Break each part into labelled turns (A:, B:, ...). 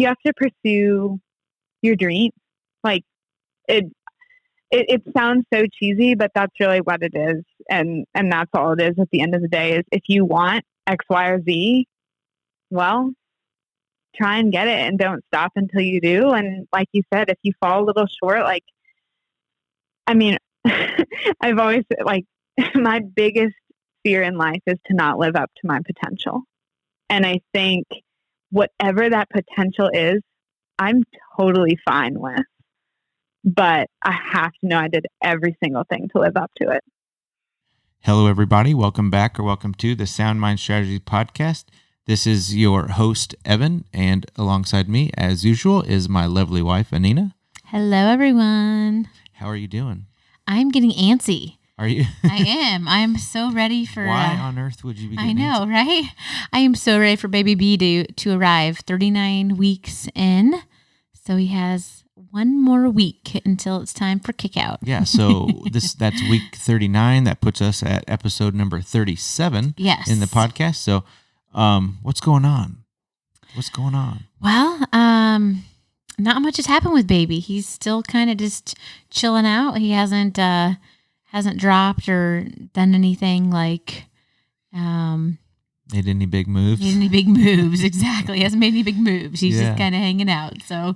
A: you have to pursue your dreams. Like it sounds so cheesy, but that's really what it is. And that's all it is at the end of the day is if you want X, Y, or Z, well, try and get it and don't stop until you do. And like you said, if you fall a little short, like, I mean, I've always like my biggest fear in life is to not live up to my potential. And I think whatever that potential is, I'm totally fine with. But I have to know I did every single thing to live up to it.
B: Hello, everybody. Welcome back or welcome to the Sound Mind Strategies podcast. This is your host, Evan, and alongside me, as usual, is my lovely wife, Anina.
C: Hello, everyone.
B: How are you doing?
C: I'm getting antsy.
B: Are you?
C: I am. I am so ready for...
B: Why on earth would you be getting
C: I know,
B: antsy?
C: right? I am so ready for baby B to arrive 39 weeks in. So he has one more week until it's time for kick out.
B: Yeah, so that's week 39. That puts us at episode number 37 in the podcast. So what's going on?
C: Well, not much has happened with baby. He's still kind of just chilling out. He hasn't dropped or done anything like
B: made any big moves.
C: Exactly. He hasn't made any big moves. He's just kind of hanging out. So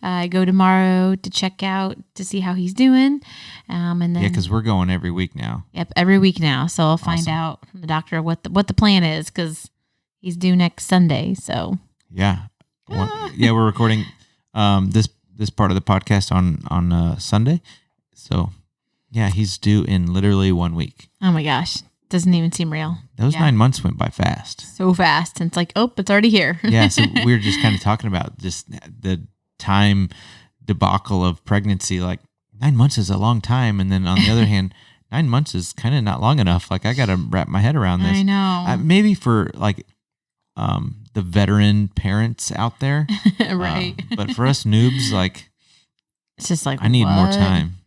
C: I go tomorrow to check out to see how he's doing. And then
B: because we're going every week now.
C: Yep, every week now. So I'll find out from the doctor what the plan is because he's due next Sunday. So
B: yeah, we're recording this part of the podcast on Sunday. So yeah, he's due in literally 1 week.
C: Oh my gosh. Doesn't even seem real.
B: Those 9 months went by fast.
C: So fast. And it's like, oh, it's already here.
B: Yeah, so we were just kind of talking about just the time debacle of pregnancy. Like 9 months is a long time. And then on the other hand, 9 months is kind of not long enough. Like I got to wrap my head around this.
C: I know.
B: Maybe for like the veteran parents out there.
C: Right.
B: But for us noobs, like
C: it's just like,
B: I need more time.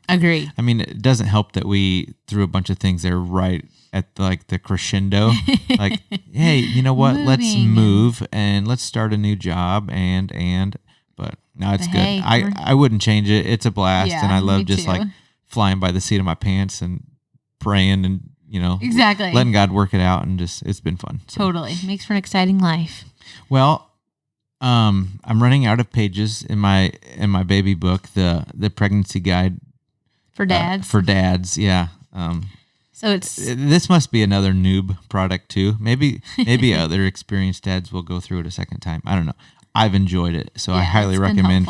C: Agreed.
B: I mean, it doesn't help that we threw a bunch of things there right at the crescendo. Like, hey, you know what? Let's move and let's start a new job but no, it's good. Hey, I wouldn't change it. It's a blast, and I love just like flying by the seat of my pants and praying and
C: exactly
B: letting God work it out, and just it's been fun.
C: So. Totally makes for an exciting life.
B: Well. I'm running out of pages in my baby book, the pregnancy guide
C: for dads.
B: For dads, yeah.
C: So
B: this must be another noob product too. Maybe other experienced dads will go through it a second time. I don't know. I've enjoyed it, so I highly recommend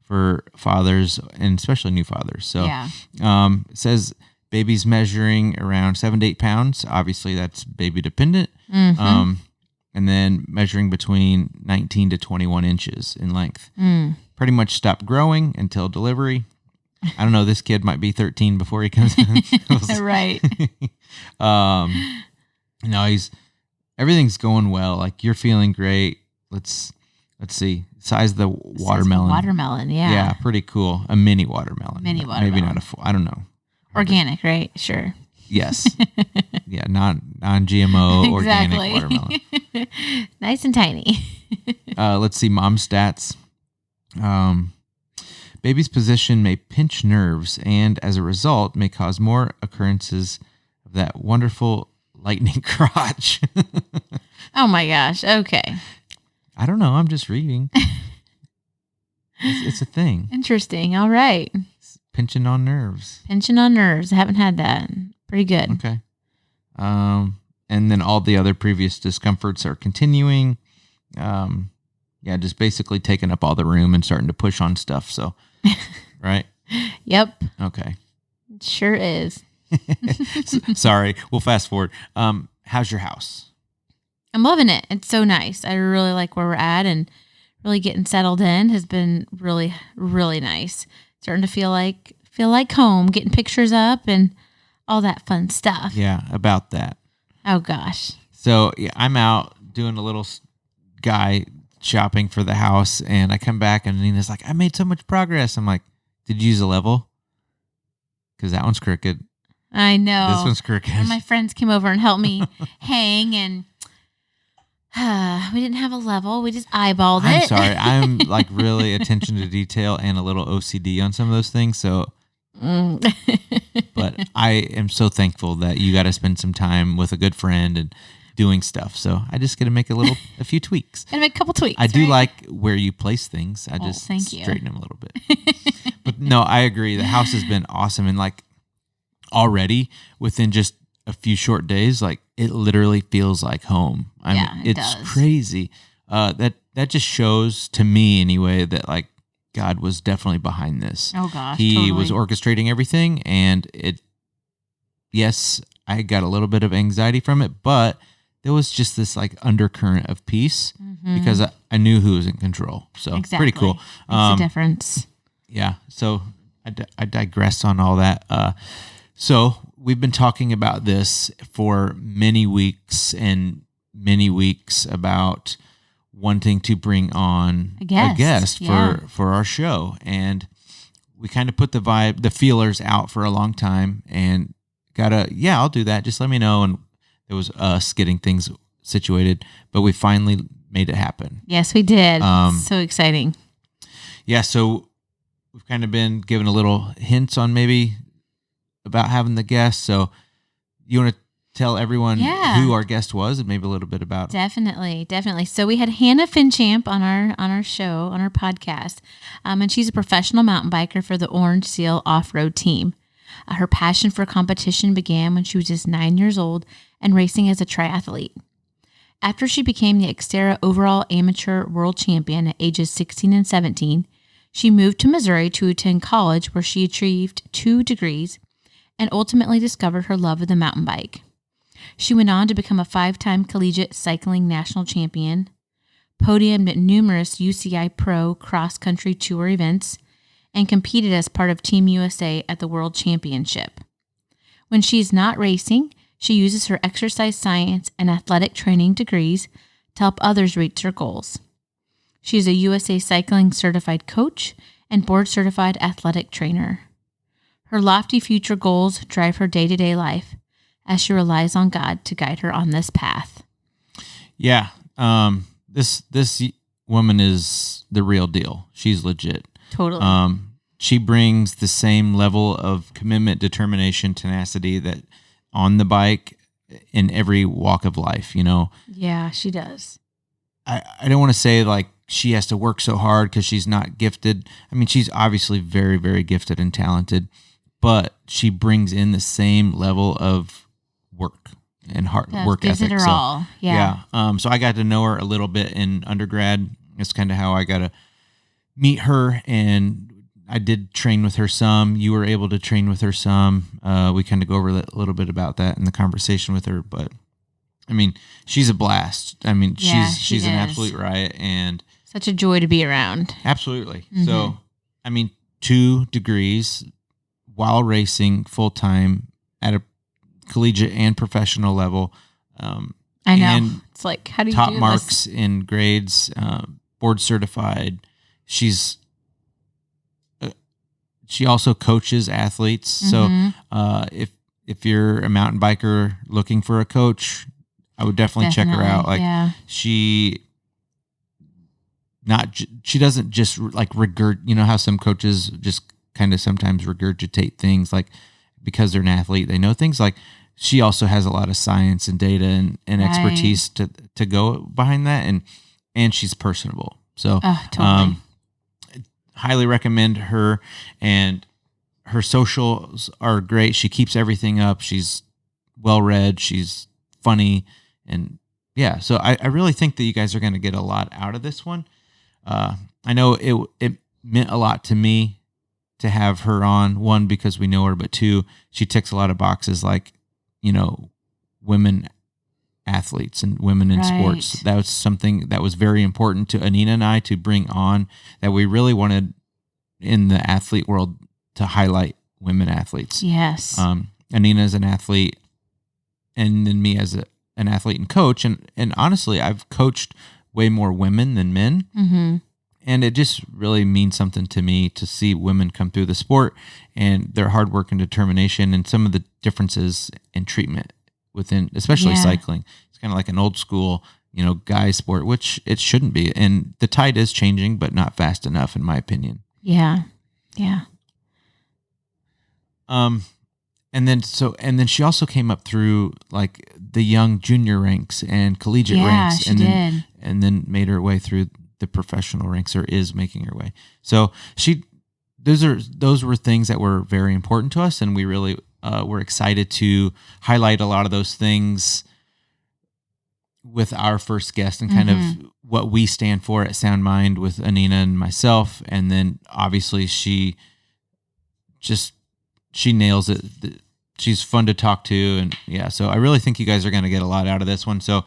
B: for fathers and especially new fathers. So it says baby's measuring around 7 to 8 pounds. Obviously, that's baby dependent.
C: Mm-hmm.
B: And then measuring between 19 to 21 inches in length. Pretty much stopped growing until delivery. I don't know, this kid might be 13 before he comes in.
C: Right.
B: No, everything's going well. Like you're feeling great. Let's see. Size of the watermelon.
C: Watermelon, yeah.
B: Yeah, pretty cool. A mini watermelon. Maybe not a full, I don't know.
C: Organic, right? Sure.
B: Yes. Yeah, non-GMO organic watermelon.
C: Nice and tiny.
B: Let's see mom stats. Baby's position may pinch nerves and as a result may cause more occurrences of that wonderful lightning crotch.
C: Oh my gosh. Okay.
B: I don't know. I'm just reading. It's a thing.
C: Interesting. All right.
B: Pinching on nerves.
C: I haven't had that. Pretty good.
B: Okay. And then all the other previous discomforts are continuing. Just basically taking up all the room and starting to push on stuff. So, right?
C: Yep.
B: Okay.
C: It sure is.
B: Sorry. We'll fast forward. How's your house?
C: I'm loving it. It's so nice. I really like where we're at, and really getting settled in has been really, really nice. Starting to feel like home, getting pictures up and all that fun stuff.
B: Yeah, about that.
C: Oh, gosh.
B: So I'm out doing a little guy shopping for the house, and I come back, and Nina's like, I made so much progress. I'm like, did you use a level? Because that one's crooked.
C: I know.
B: This one's crooked.
C: And my friends came over and helped me hang, and We didn't have a level. We just eyeballed
B: I'm
C: it.
B: sorry. I'm like really attention to detail and a little OCD on some of those things. So, but I am so thankful that you got to spend some time with a good friend and doing stuff. So I just got to make a few tweaks.
C: And make a couple tweaks.
B: I do
C: right?
B: like where you place things. I just
C: thank you.
B: straighten them a little bit. But no, I agree. The house has been awesome. And like already within just a few short days, like it literally feels like home. I mean, it's crazy. That just shows to me anyway that like God was definitely behind this.
C: Oh gosh,
B: He was orchestrating everything, and yes, I got a little bit of anxiety from it, but there was just this like undercurrent of peace because I knew who was in control. So pretty cool.
C: Makes a difference.
B: Yeah. So I digress on all that. So we've been talking about this for many weeks about wanting to bring on a guest for our show. And we kind of put the feelers out for a long time and I'll do that. Just let me know. And it was us getting things situated, but we finally made it happen.
C: Yes, we did. So exciting.
B: Yeah. So we've kind of been given a little hints on maybe about having the guest. So you want to tell everyone who our guest was and maybe a little bit about
C: Definitely. So we had Hannah Finchamp on our show, on our podcast. And she's a professional mountain biker for the Orange Seal off-road team. Her passion for competition began when she was just 9 years old and racing as a triathlete. After she became the Xterra overall amateur world champion at ages 16 and 17, she moved to Missouri to attend college where she achieved 2 degrees and ultimately discovered her love of the mountain bike. She went on to become a 5-time collegiate cycling national champion, podiumed at numerous UCI Pro cross-country tour events, and competed as part of Team USA at the World Championship. When she's not racing, she uses her exercise science and athletic training degrees to help others reach their goals. She is a USA Cycling certified coach and board-certified athletic trainer. Her lofty future goals drive her day-to-day life as she relies on God to guide her on this path.
B: Yeah. This woman is the real deal. She's legit.
C: Totally.
B: She brings the same level of commitment, determination, tenacity that on the bike in every walk of life, you know?
C: Yeah, she does.
B: I don't want to say like she has to work so hard because she's not gifted. I mean, she's obviously very, very gifted and talented, but she brings in the same level of work and work ethic.
C: Her all. Yeah.
B: So I got to know her a little bit in undergrad. It's kind of how I got to meet her, and I did train with her some. You were able to train with her some. We kind of go over a little bit about that in the conversation with her, but I mean, she's a blast. I mean, she's an absolute riot and
C: such a joy to be around.
B: Absolutely. Mm-hmm. So, I mean, 2 degrees while racing full time at a collegiate and professional level.
C: I know. And it's like, how do you
B: top
C: do this?
B: marks in grades, board certified. She also coaches athletes.
C: Mm-hmm.
B: So if you're a mountain biker looking for a coach, I would definitely check her out. Like she doesn't just like you know how some coaches just kind of sometimes regurgitate things like because they're an athlete, they know things. Like she also has a lot of science and data and expertise to go behind that. And she's personable. So,
C: totally.
B: Highly recommend her, and her socials are great. She keeps everything up. She's well read. She's funny. And yeah, so I really think that you guys are going to get a lot out of this one. I know it meant a lot to me to have her on, 1, because we know her, but 2, she ticks a lot of boxes, like, you know, women athletes and women in sports. That was something that was very important to Anina and I to bring on, that we really wanted in the athlete world to highlight women athletes.
C: Yes.
B: Anina is an athlete, and then me as an athlete and coach. And honestly, I've coached way more women than men.
C: Mm-hmm.
B: And it just really means something to me to see women come through the sport and their hard work and determination and some of the differences in treatment within, especially cycling. It's kind of like an old school, guy sport, which it shouldn't be. And the tide is changing, but not fast enough, in my opinion.
C: Yeah. Yeah.
B: And then she also came up through like the young junior ranks and collegiate ranks,
C: she did.
B: And then made her way through the professional ranks, or is making her way. So those were things that were very important to us, and we really were excited to highlight a lot of those things with our first guest, and kind of what we stand for at Sound Mind with Anina and myself. And then obviously she nails it. She's fun to talk to. And yeah, so I really think you guys are going to get a lot out of this one. So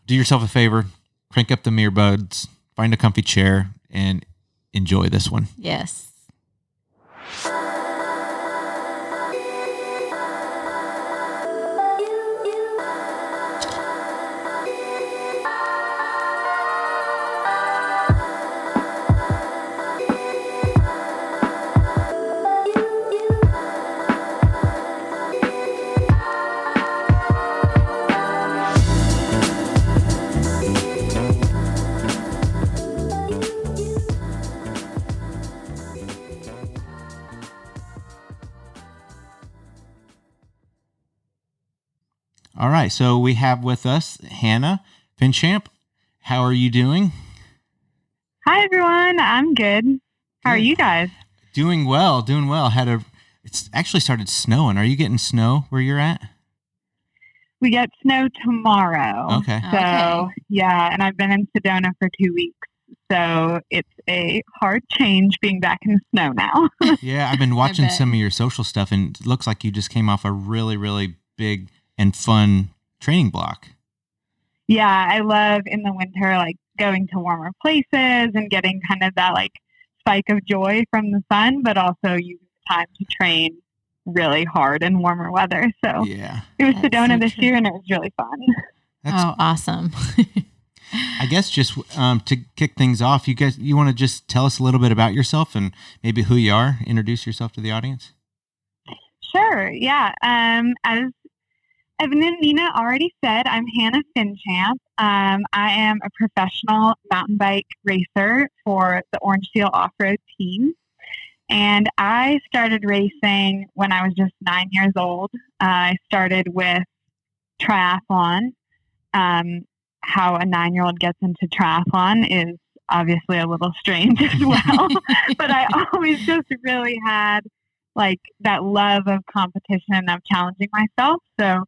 B: do yourself a favor, crank up the earbuds, find a comfy chair, and enjoy this one.
C: Yes.
B: All right, so we have with us Hannah Finchamp. How are you doing?
A: Hi, everyone. I'm good. How are you guys?
B: Doing well. It's actually started snowing. Are you getting snow where you're at?
A: We get snow tomorrow.
B: Okay.
A: So, yeah, and I've been in Sedona for 2 weeks. So it's a hard change being back in the snow now.
B: Yeah, I've been watching some of your social stuff, and it looks like you just came off a really, really big and fun training block.
A: Yeah, I love in the winter, like going to warmer places and getting kind of that like spike of joy from the sun, but also using the time to train really hard in warmer weather. So
B: yeah,
A: it was Sedona this year, and it was really fun.
C: Awesome.
B: I guess just to kick things off, you want to just tell us a little bit about yourself and maybe who you are, introduce yourself to the audience?
A: Sure, yeah. As Evan and Nina already said, I'm Hannah Finchamp. I am a professional mountain bike racer for the Orange Seal Off-Road team. And I started racing when I was just 9 years old. I started with triathlon. How a 9-year-old gets into triathlon is obviously a little strange as well. But I always just really had like that love of competition and of challenging myself. So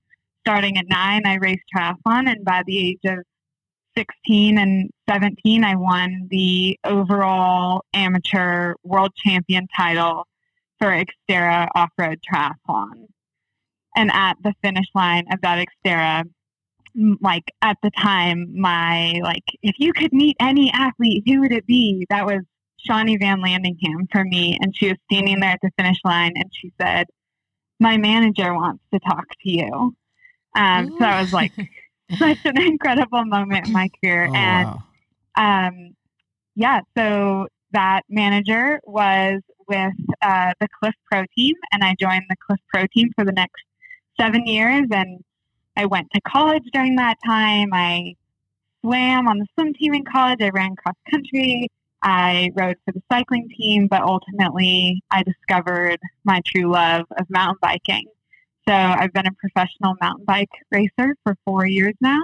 A: starting at 9, I raced triathlon, and by the age of 16 and 17, I won the overall amateur world champion title for Xterra off-road triathlon. And at the finish line of that Xterra, like at the time, my like, if you could meet any athlete, who would it be? That was Shawnee Van Landingham for me. And she was standing there at the finish line, and she said, "My manager wants to talk to you." So that was like such an incredible moment in my career. So that manager was with the Cliff Pro team, and I joined the Cliff Pro team for the next 7 years. And I went to college during that time. I swam on the swim team in college. I ran cross country. I rode for the cycling team, but ultimately I discovered my true love of mountain biking. So I've been a professional mountain bike racer for 4 years now,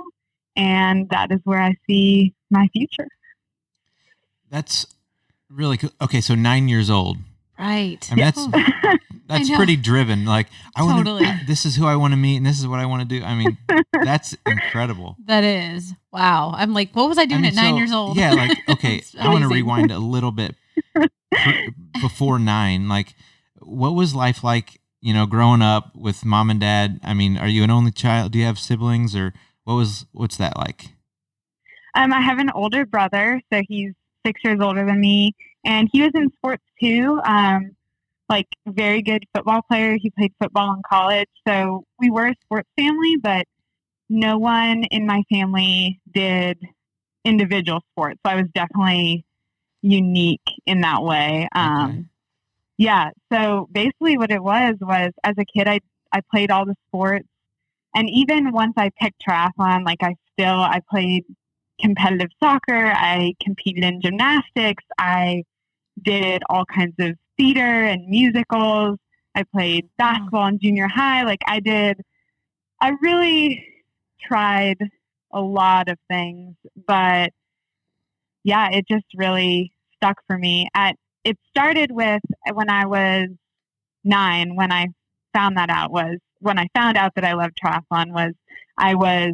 A: and that is where I see my future.
B: That's really cool. Okay, so 9 years old.
C: Right.
B: I mean, that's pretty driven. Like,
C: Totally.
B: This is who I want to meet, and this is what I want to do. I mean, that's incredible.
C: That is. Wow. I'm like, what was I doing at 9 years old?
B: Yeah, like, okay, I want to rewind a little bit before 9. Like, what was life like, growing up with mom and dad? I mean, are you an only child? Do you have siblings, or what's that like?
A: I have an older brother, so he's 6 years older than me, and he was in sports too. Like very good football player. He played football in college. So we were a sports family, but no one in my family did individual sports. So I was definitely unique in that way.
B: Okay.
A: Yeah. So basically what it was as a kid, I played all the sports. And even once I picked triathlon, like I still, I played competitive soccer. I competed in gymnastics. I did all kinds of theater and musicals. I played basketball in junior high. Like I really tried a lot of things, but yeah, it just really stuck for me. It started with when I was 9, when I found that out was when I found out that I loved triathlon was I was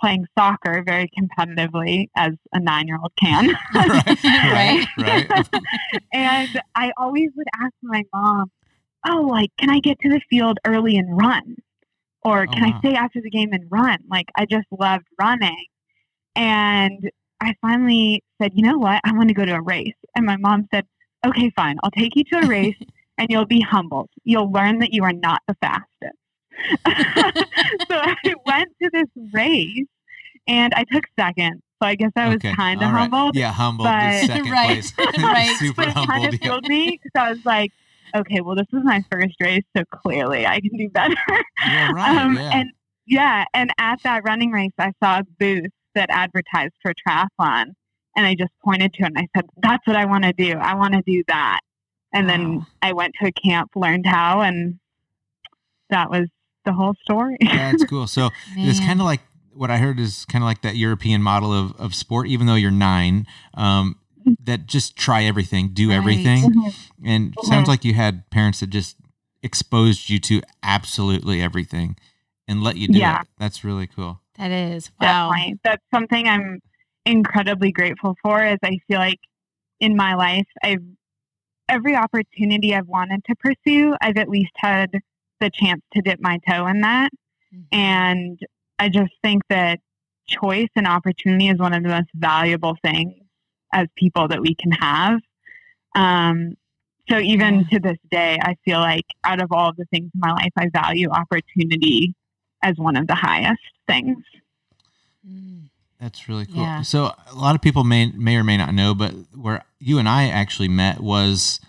A: playing soccer very competitively as a 9-year-old can.
B: Right.
A: And I always would ask my mom, oh, like, can I get to the field early and run? Or can I stay after the game and run? Like, I just loved running. And I finally said, you know what? I want to go to a race. And my mom said, okay, fine. I'll take you to a race and you'll be humbled. You'll learn that you are not the fastest. So I went to this race and I took second. So I guess I was kind of humbled.
B: Yeah, humbled.
A: But,
B: Second place. Super
A: but it
B: humbled.
A: kind of filled me because I was like, okay, well, this was my first race, so clearly I can do better.
B: You're right.
A: And at that running race, I saw a booth that advertised for triathlon, and I just pointed to it and I said, that's what I want to do. I want to do that. And then I went to a camp, learned how, and that was the whole story.
B: That's cool. So it's kind of like what I heard is kind of like that European model of sport, even though you're 9, that just try everything, do everything. Mm-hmm. And it sounds like you had parents that just exposed you to absolutely everything and let you do it. That's really cool.
C: That is. Wow.
A: Definitely. That's something I'm incredibly grateful for, is I feel like in my life, every opportunity I've wanted to pursue, I've at least had the chance to dip my toe in that. Mm-hmm. And I just think that choice and opportunity is one of the most valuable things as people that we can have. So even to this day, I feel like out of all of the things in my life, I value opportunity as one of the highest things.
B: That's really cool. Yeah. So a lot of people may or may not know, but where you and I actually met was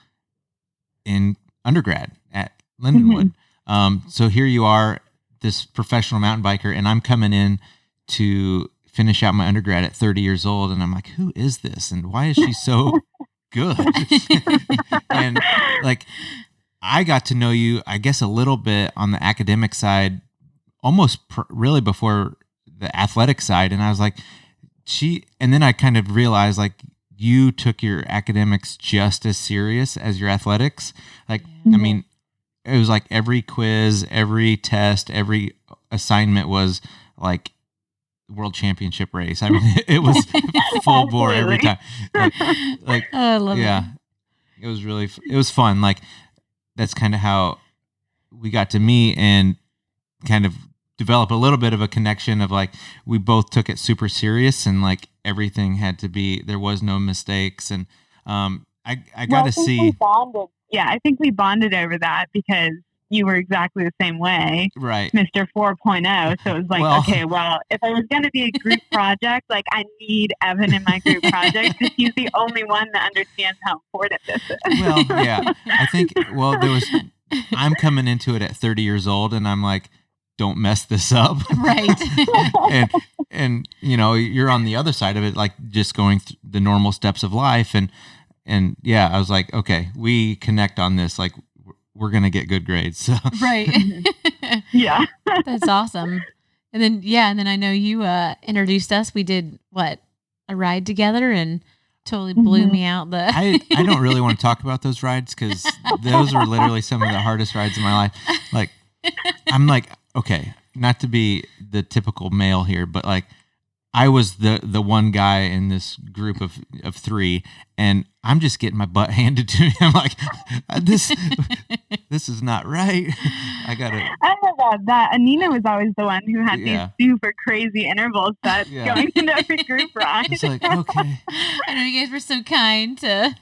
B: in undergrad at Lindenwood. Mm-hmm. So here you are, this professional mountain biker, and I'm coming in to finish out my undergrad at 30 years old. And I'm like, who is this? And why is she so good? And like, I got to know you, I guess, a little bit on the academic side, almost really before the athletic side. And I was like, and then I kind of realized like you took your academics just as serious as your athletics. Like, I mean, it was like every quiz, every test, every assignment was like world championship race. I mean, it was full bore every time. Like
C: I love it.
B: It was it was fun. Like that's kind of how we got to meet and kind of develop a little bit of a connection of like, we both took it super serious and like everything had to be, there was no mistakes. And I got to see.
A: Yeah, I think we bonded over that because you were exactly the same way.
B: Right.
A: Mr. 4.0. So it was like, okay, well, if I was going to be a group project, like I need Evan in my group project because he's the only one that understands how important this is.
B: Well, yeah. I think, I'm coming into it at 30 years old and I'm like, don't mess this up.
C: Right.
B: and you're on the other side of it, like just going through the normal steps of life. And yeah, I was like, okay, we connect on this. Like we're going to get good grades. So.
C: Right.
A: Yeah.
C: That's awesome. And then I know you introduced us. We did a ride together and totally blew me out.
B: I don't really want to talk about those rides because those were literally some of the hardest rides in my life. Like, I'm like, okay, not to be the typical male here, but like I was the one guy in this group of 3 and I'm just getting my butt handed to me. I'm like, this is not right. I
A: know about that. Anina was always the one who had these super crazy interval sets going into every group ride.
B: It's like, okay.
C: I know you guys were so kind to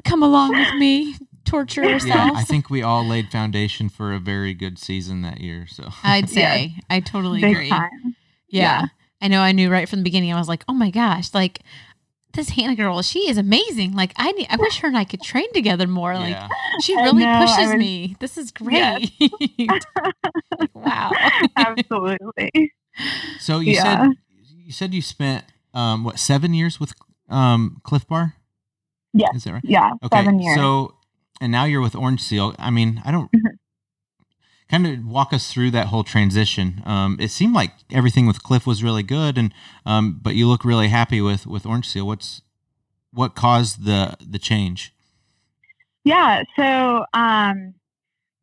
C: come along with me. Torture ourselves.
B: Yeah, I think we all laid foundation for a very good season that year. So
C: I'd say I totally agree. Yeah. I know. I knew right from the beginning. I was like, oh my gosh, like this Hannah girl, she is amazing. Like I wish her and I could train together more. Like she really pushes me. This is great. Like, wow.
A: Absolutely.
B: So you said you spent 7 years with Cliff Bar?
A: Yes.
B: Is that right?
A: Yeah.
B: Okay.
A: 7 years.
B: So, and now you're with Orange Seal. I mean, I don't kind of walk us through that whole transition. It seemed like everything with Cliff was really good, and but you look really happy with Orange Seal. What caused the change?
A: Yeah. So,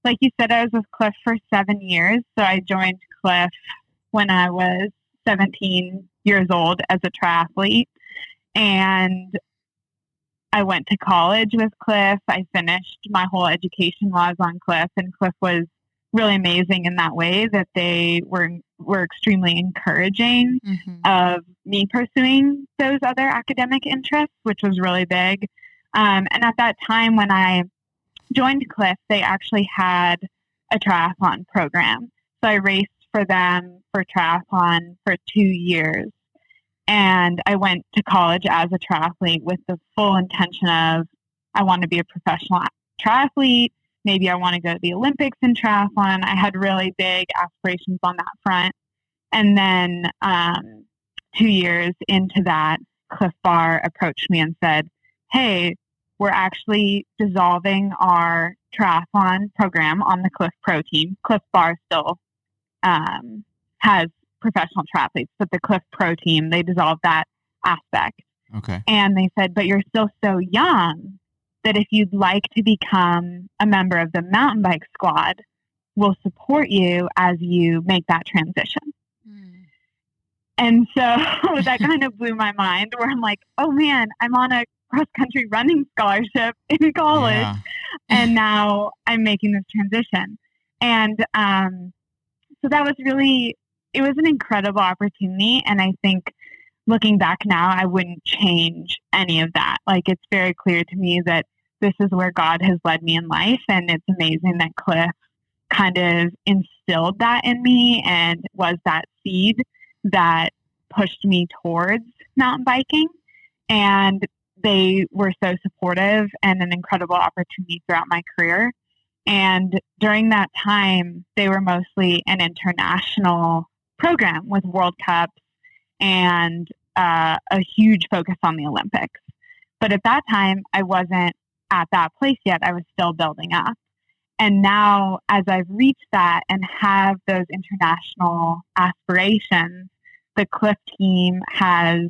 A: like you said, I was with Cliff for 7 years. So I joined Cliff when I was 17 years old as a triathlete. And I went to college with Cliff. I finished my whole education while I was on Cliff. And Cliff was really amazing in that way that they were extremely encouraging of me pursuing those other academic interests, which was really big. And at that time when I joined Cliff, they actually had a triathlon program. So I raced for them for triathlon for 2 years. And I went to college as a triathlete with the full intention of, I want to be a professional triathlete. Maybe I want to go to the Olympics in triathlon. I had really big aspirations on that front. And then 2 years into that, Cliff Bar approached me and said, hey, we're actually dissolving our triathlon program on the Cliff Pro team. Cliff Bar still has professional triathletes, but the Cliff Pro team, they dissolved that aspect.
B: Okay.
A: And they said, but you're still so young that if you'd like to become a member of the mountain bike squad, we'll support you as you make that transition. And so that kind of blew my mind, where I'm like, oh man, I'm on a cross-country running scholarship in college.
B: Yeah.
A: And now I'm making this transition. And so that was it was an incredible opportunity. And I think looking back now, I wouldn't change any of that. Like, it's very clear to me that this is where God has led me in life. And it's amazing that Cliff kind of instilled that in me and was that seed that pushed me towards mountain biking. And they were so supportive and an incredible opportunity throughout my career. And during that time, they were mostly an international program with World Cups and a huge focus on the Olympics. But at that time, I wasn't at that place yet. I was still building up. And now, as I've reached that and have those international aspirations, the Cliff team has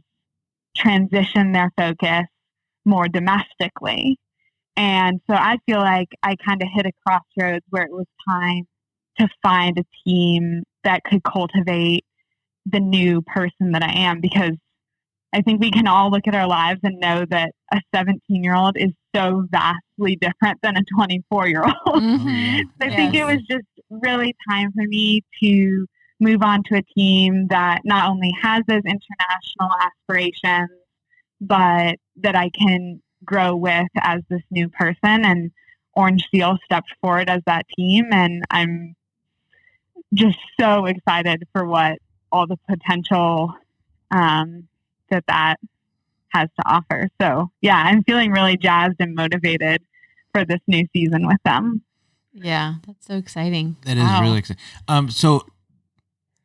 A: transitioned their focus more domestically. And so I feel like I kind of hit a crossroads where it was time to find a team that could cultivate the new person that I am, because I think we can all look at our lives and know that a 17-year-old is so vastly different than a 24-year-old.
C: Mm-hmm.
A: So I think it was just really time for me to move on to a team that not only has those international aspirations, but that I can grow with as this new person. And Orange Seal stepped forward as that team. And I'm just so excited for what all the potential that has to offer. So yeah, I'm feeling really jazzed and motivated for this new season with them.
C: Yeah, that's so exciting.
B: That is really exciting. So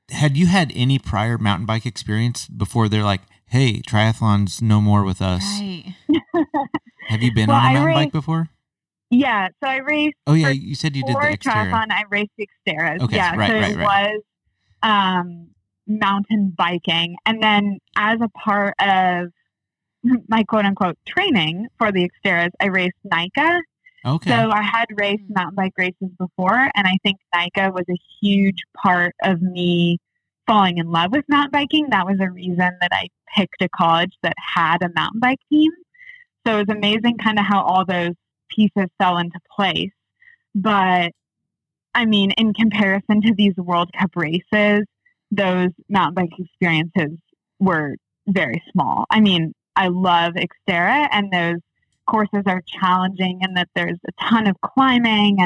B: had you had any prior mountain bike experience before they're like, hey, triathlon's no more with us?
C: Right.
B: Have you been on a mountain bike before?
A: Yeah, so I raced.
B: Oh yeah, you said you did the Xterra.
A: Triathlon, I raced the Xterras.
B: Okay,
A: yeah,
B: right,
A: so
B: right,
A: it
B: right.
A: was mountain biking, and then as a part of my quote unquote training for the Xterras, I raced NICA.
B: Okay.
A: So I had raced mountain bike races before, and I think NICA was a huge part of me falling in love with mountain biking. That was a reason that I picked a college that had a mountain bike team. So it was amazing kind of how all those pieces fell into place. But I mean, in comparison to these World Cup races, those mountain bike experiences were very small. I mean, I love Xterra, and those courses are challenging, and that there's a ton of climbing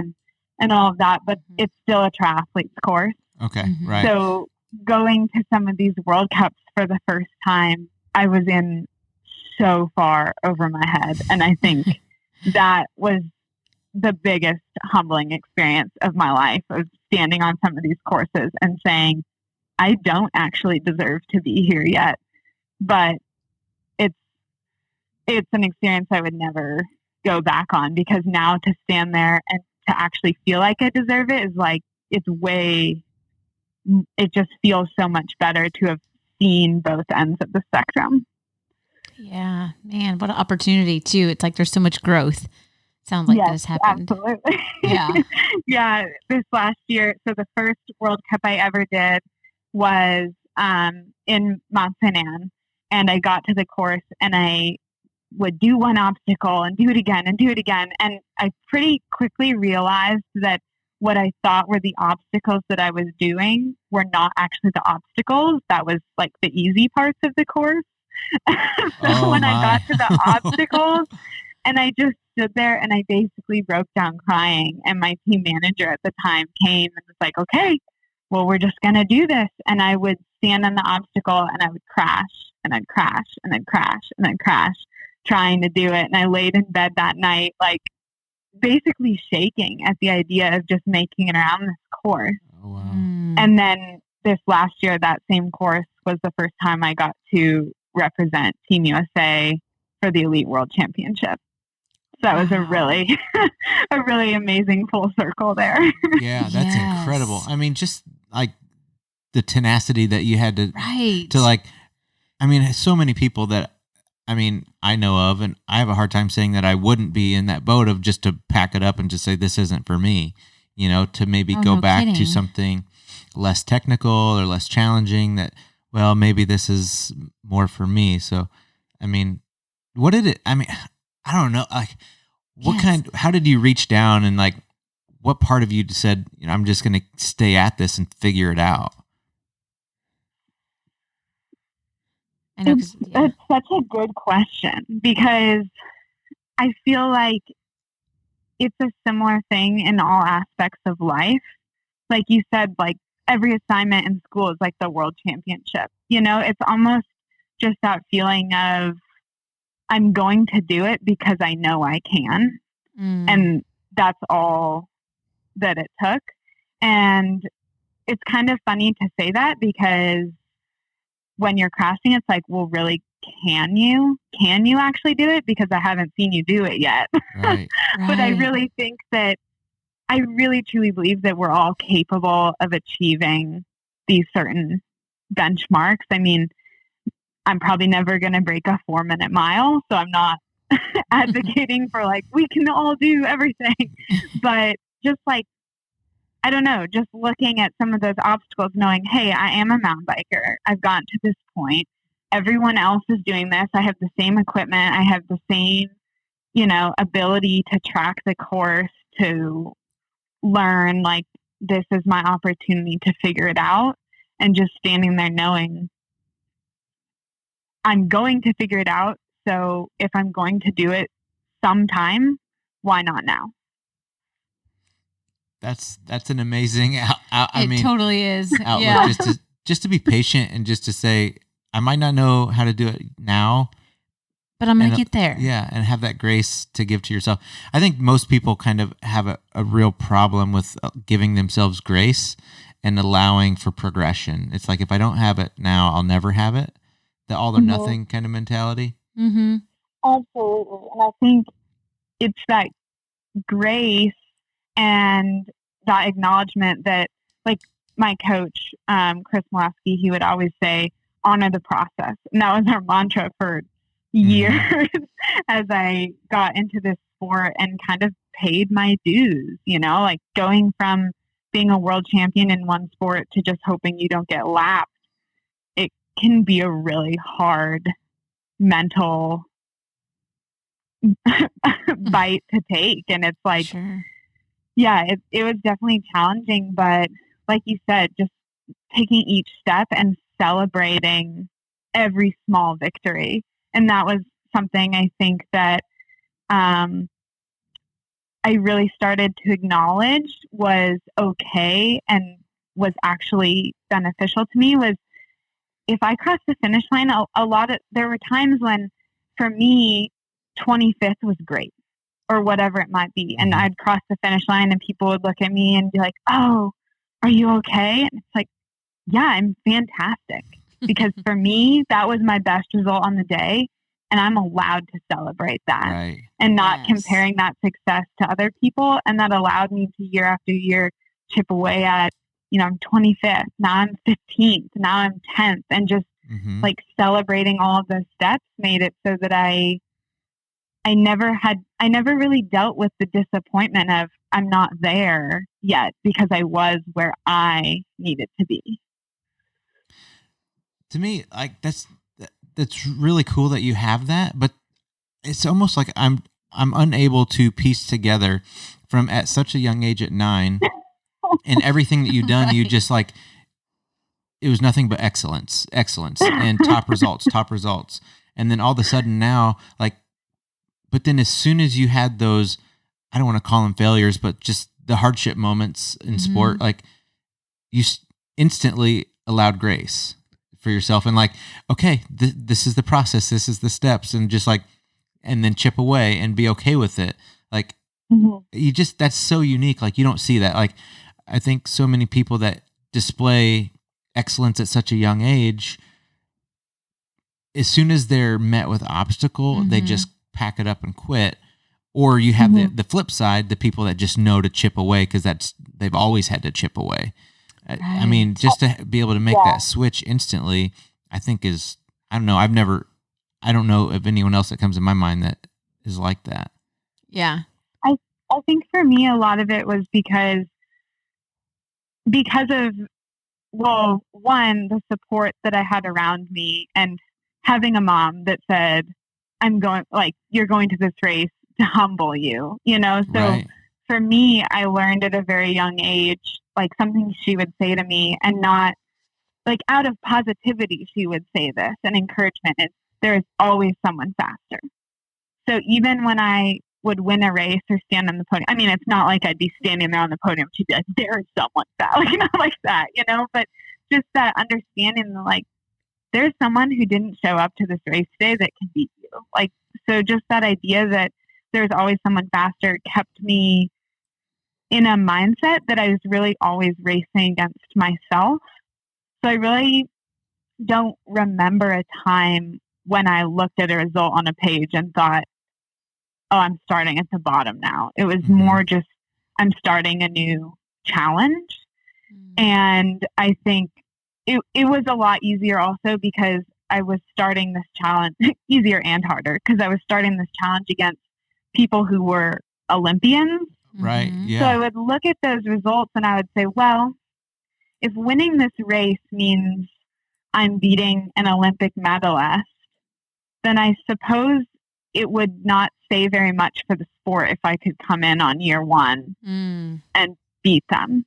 A: and all of that, but it's still a triathlete's course.
B: Okay, right.
A: So going to some of these World Cups for the first time, I was in so far over my head. And I think that was the biggest humbling experience of my life, of standing on some of these courses and saying, I don't actually deserve to be here yet. But it's an experience I would never go back on, because now to stand there and to actually feel like I deserve it is like, it just feels so much better to have seen both ends of the spectrum.
C: Yeah, man, what an opportunity too. It's like there's so much growth. Sounds like that has happened.
A: Absolutely.
C: Yeah.
A: Yeah. This last year, so the first World Cup I ever did was in Mont Saint Anne, and I got to the course and I would do one obstacle and do it again and do it again. And I pretty quickly realized that what I thought were the obstacles that I was doing were not actually the obstacles. That was like the easy parts of the course. So when I got to the obstacles, and I just stood there and I basically broke down crying. And my team manager at the time came and was like, okay, well, we're just going to do this. And I would stand on the obstacle and I would crash and I'd crash and then crash and then crash, trying to do it. And I laid in bed that night, like basically shaking at the idea of just making it around this course.
B: Oh, wow.
A: And then this last year, that same course was the first time I got to represent Team USA for the Elite World Championship. So that was a really amazing full circle there.
B: Yeah, that's incredible. I mean, just like the tenacity that you had to like, I mean, so many people that, I mean, I know of, and I have a hard time saying that I wouldn't be in that boat of just to pack it up and just say, this isn't for me, to maybe go back to something less technical or less challenging that, well, maybe this is more for me. So, I mean, I don't know, like how did you reach down and like, what part of you said, I'm just going to stay at this and figure it out?
C: I know,
A: it's such a good question, because I feel like it's a similar thing in all aspects of life. Like you said, like every assignment in school is like the world championship. It's almost just that feeling of I'm going to do it because I know I can. And that's all that it took. And it's kind of funny to say that, because when you're crashing, it's like, well, really, can you actually do it? Because I haven't seen you do it yet.
B: Right.
A: But I really think that I really truly believe that we're all capable of achieving these certain benchmarks. I mean, I'm probably never going to break a 4-minute mile, so I'm not advocating for like, we can all do everything. But just like, I don't know, just looking at some of those obstacles, knowing, hey, I am a mountain biker. I've gotten to this point. Everyone else is doing this. I have the same equipment. I have the same, ability to track the course, to learn, like, this is my opportunity to figure it out. And just standing there knowing I'm going to figure it out. So if I'm going to do it sometime, why not now?
B: That's an amazing.
C: It totally is.
B: Outlook.
C: Yeah.
B: Just to be patient and just to say, I might not know how to do it now,
C: but I'm gonna get there.
B: Yeah, and have that grace to give to yourself. I think most people kind of have a real problem with giving themselves grace and allowing for progression. It's like, if I don't have it now, I'll never have it. The all or nothing kind of mentality.
C: Mm-hmm.
A: Absolutely, and I think it's that grace and that acknowledgement that, like my coach, Chris Molesky, he would always say, honor the process. And that was our mantra for years as I got into this sport and kind of paid my dues, like going from being a world champion in one sport to just hoping you don't get lapped. It can be a really hard mental bite to take. And it's like, yeah, it was definitely challenging, but like you said, just taking each step and celebrating every small victory. And that was something I think that I really started to acknowledge was okay and was actually beneficial to me. Was if I crossed the finish line, there were times when, for me, 25th was great, or whatever it might be. And I'd cross the finish line and people would look at me and be like, oh, are you okay? And it's like, yeah, I'm fantastic. Because for me, that was my best result on the day. And I'm allowed to celebrate that
B: Right.
A: and not comparing that success to other people. And that allowed me to year after year chip away at, I'm 25th, now I'm 15th, now I'm 10th. And just like celebrating all of those steps made it so that I never really dealt with the disappointment of I'm not there yet because I was where I needed to be.
B: To me, like that's really cool that you have that, but it's almost like I'm unable to piece together from at such a young age at 9 and everything that you've done, right. You just like, it was nothing but excellence and top results. And then all of a sudden now, like, but then as soon as you had those, I don't want to call them failures, but just the hardship moments in sport, like you instantly allowed grace for yourself and like, okay, this is the process, this is the steps, and just like, and then chip away and be okay with it. Like you just, that's so unique. Like you don't see that. Like I think so many people that display excellence at such a young age, as soon as they're met with obstacle, they just pack it up and quit. Or you have the flip side, the people that just know to chip away because they've always had to chip away. Right. I mean, just to be able to make that switch instantly, I think is, I don't know of anyone else that comes in my mind that is like that.
C: Yeah.
A: I think for me, a lot of it was because of, well, one, the support that I had around me and having a mom that said, you're going to this race to humble you, So right. For me, I learned at a very young age, like something she would say to me and not like out of positivity, she would say this and encouragement is there is always someone faster. So even when I would win a race or stand on the podium, I mean, it's not like I'd be standing there on the podium. She'd be like, there is someone fast, like, not like that, but just that understanding that like, there's someone who didn't show up to this race today that can beat you. Like, so just that idea that there's always someone faster kept me in a mindset that I was really always racing against myself. So I really don't remember a time when I looked at a result on a page and thought, oh, I'm starting at the bottom now. It was more just, I'm starting a new challenge. And I think it was a lot easier also because I was starting this challenge, easier and harder, because I was starting this challenge against people who were Olympians.
B: Right. Yeah.
A: So I would look at those results and I would say, well, if winning this race means I'm beating an Olympic medalist, then I suppose it would not say very much for the sport if I could come in on year one and beat them.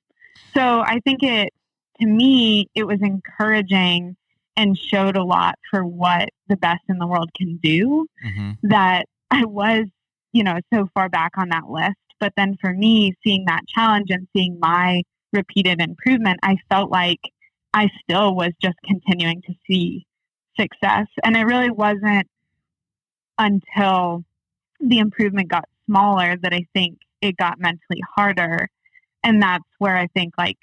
A: So I think to me, it was encouraging and showed a lot for what the best in the world can do, that I was, so far back on that list. But then for me, seeing that challenge and seeing my repeated improvement, I felt like I still was just continuing to see success. And it really wasn't until the improvement got smaller that I think it got mentally harder. And that's where I think like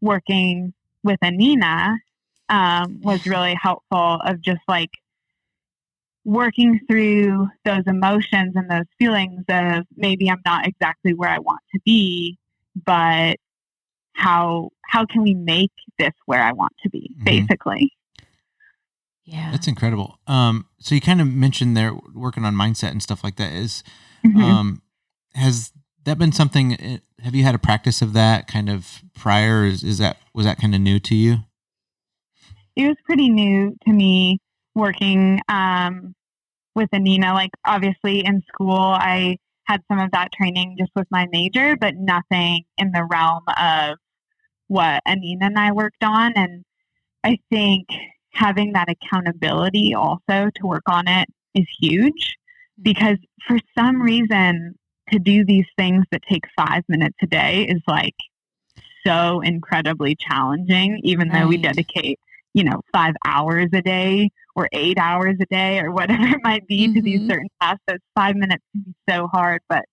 A: working with Anina was really helpful of just like working through those emotions and those feelings of maybe I'm not exactly where I want to be, but how can we make this where I want to be, basically.
C: Yeah.
B: That's incredible. So you kind of mentioned there working on mindset and stuff like that is, has that been something, have you had a practice of that kind of prior? Was that kind of new to you?
A: It was pretty new to me working, with Anina. Like obviously in school, I had some of that training just with my major, but nothing in the realm of what Anina and I worked on. And I think having that accountability also to work on it is huge, because for some reason to do these things that take 5 minutes a day is like so incredibly challenging, even though we dedicate, 5 hours a day or 8 hours a day or whatever it might be to these certain tasks. Those 5 minutes can be so hard, but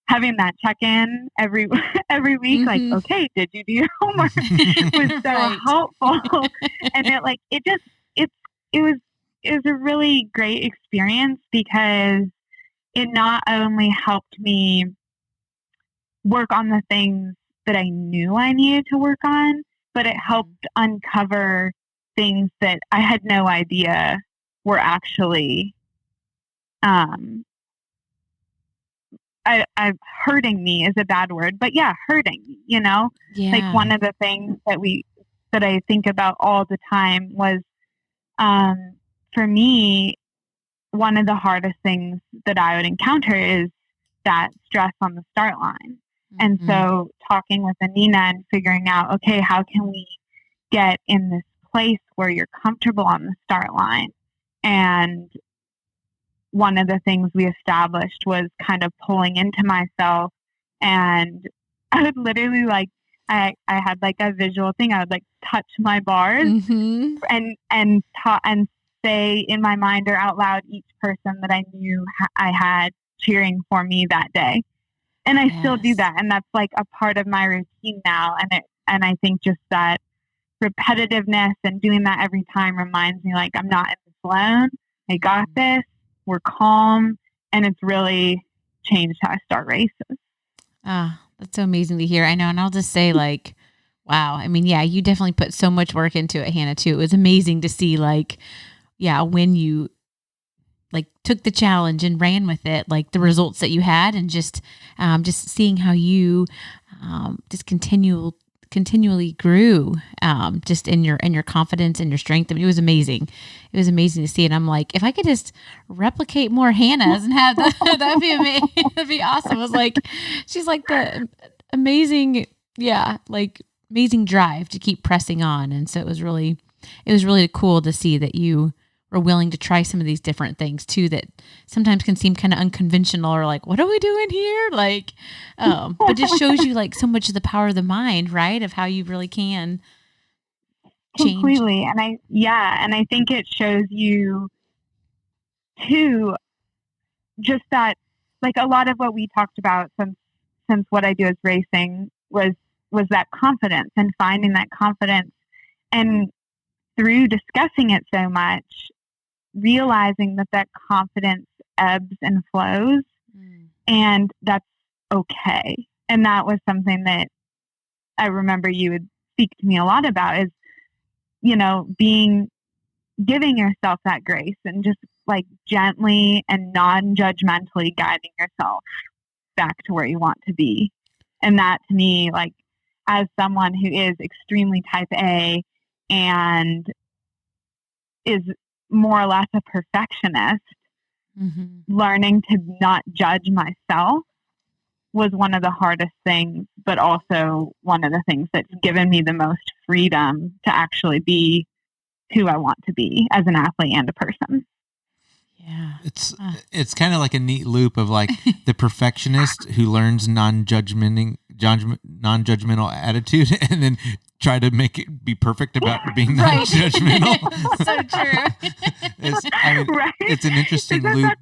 A: having that check-in every week, like, okay, did you do your homework? Was so
C: Right.
A: helpful. And it was a really great experience because it not only helped me work on the things that I knew I needed to work on, but it helped uncover things that I had no idea were actually hurting me is a bad word, but yeah, hurting me,
C: Yeah.
A: Like one of the things that I think about all the time was, for me, one of the hardest things that I would encounter is that stress on the start line. And so talking with Anina and figuring out, okay, how can we get in this place where you're comfortable on the start line? And one of the things we established was kind of pulling into myself, and I would literally I had like a visual thing. I would like touch my bars and say in my mind or out loud each person that I knew I had cheering for me that day. And I still do that, and that's like a part of my routine now. And I think just that repetitiveness and doing that every time reminds me, like, I'm not in this alone. I got this. We're calm, and it's really changed how I start races.
C: Ah, that's so amazing to hear. I know. And I'll just say, like, wow. I mean, yeah, you definitely put so much work into it, Hannah, too. It was amazing to see, like, yeah, when you like took the challenge and ran with it, like the results that you had, and just seeing how you just continually grew, just in your confidence and your strength. I mean, it was amazing. It was amazing to see. And I'm like, if I could just replicate more Hannahs and have that'd be amazing. That'd be awesome. I was like, she's like the amazing, like amazing drive to keep pressing on. And so it was really cool to see that you were willing to try some of these different things too, that sometimes can seem kind of unconventional, or like, what are we doing here? Like, but just shows you like so much of the power of the mind, right? Of how you really can change.
A: Completely. And I think it shows you too, just that, like, a lot of what we talked about since what I do is racing was that confidence and finding that confidence. And through discussing it so much, realizing that confidence ebbs and flows, and that's okay. And that was something that I remember you would speak to me a lot about, is, giving yourself that grace and just like gently and non-judgmentally guiding yourself back to where you want to be. And that, to me, like, as someone who is extremely type A and is more or less a perfectionist, learning to not judge myself was one of the hardest things, but also one of the things that's given me the most freedom to actually be who I want to be as an athlete and a person.
C: Yeah.
B: It's kind of like a neat loop of like the perfectionist who learns non-judgmental attitude and then try to make it be perfect about being non-judgmental.
C: So true.
B: It's an interesting loop.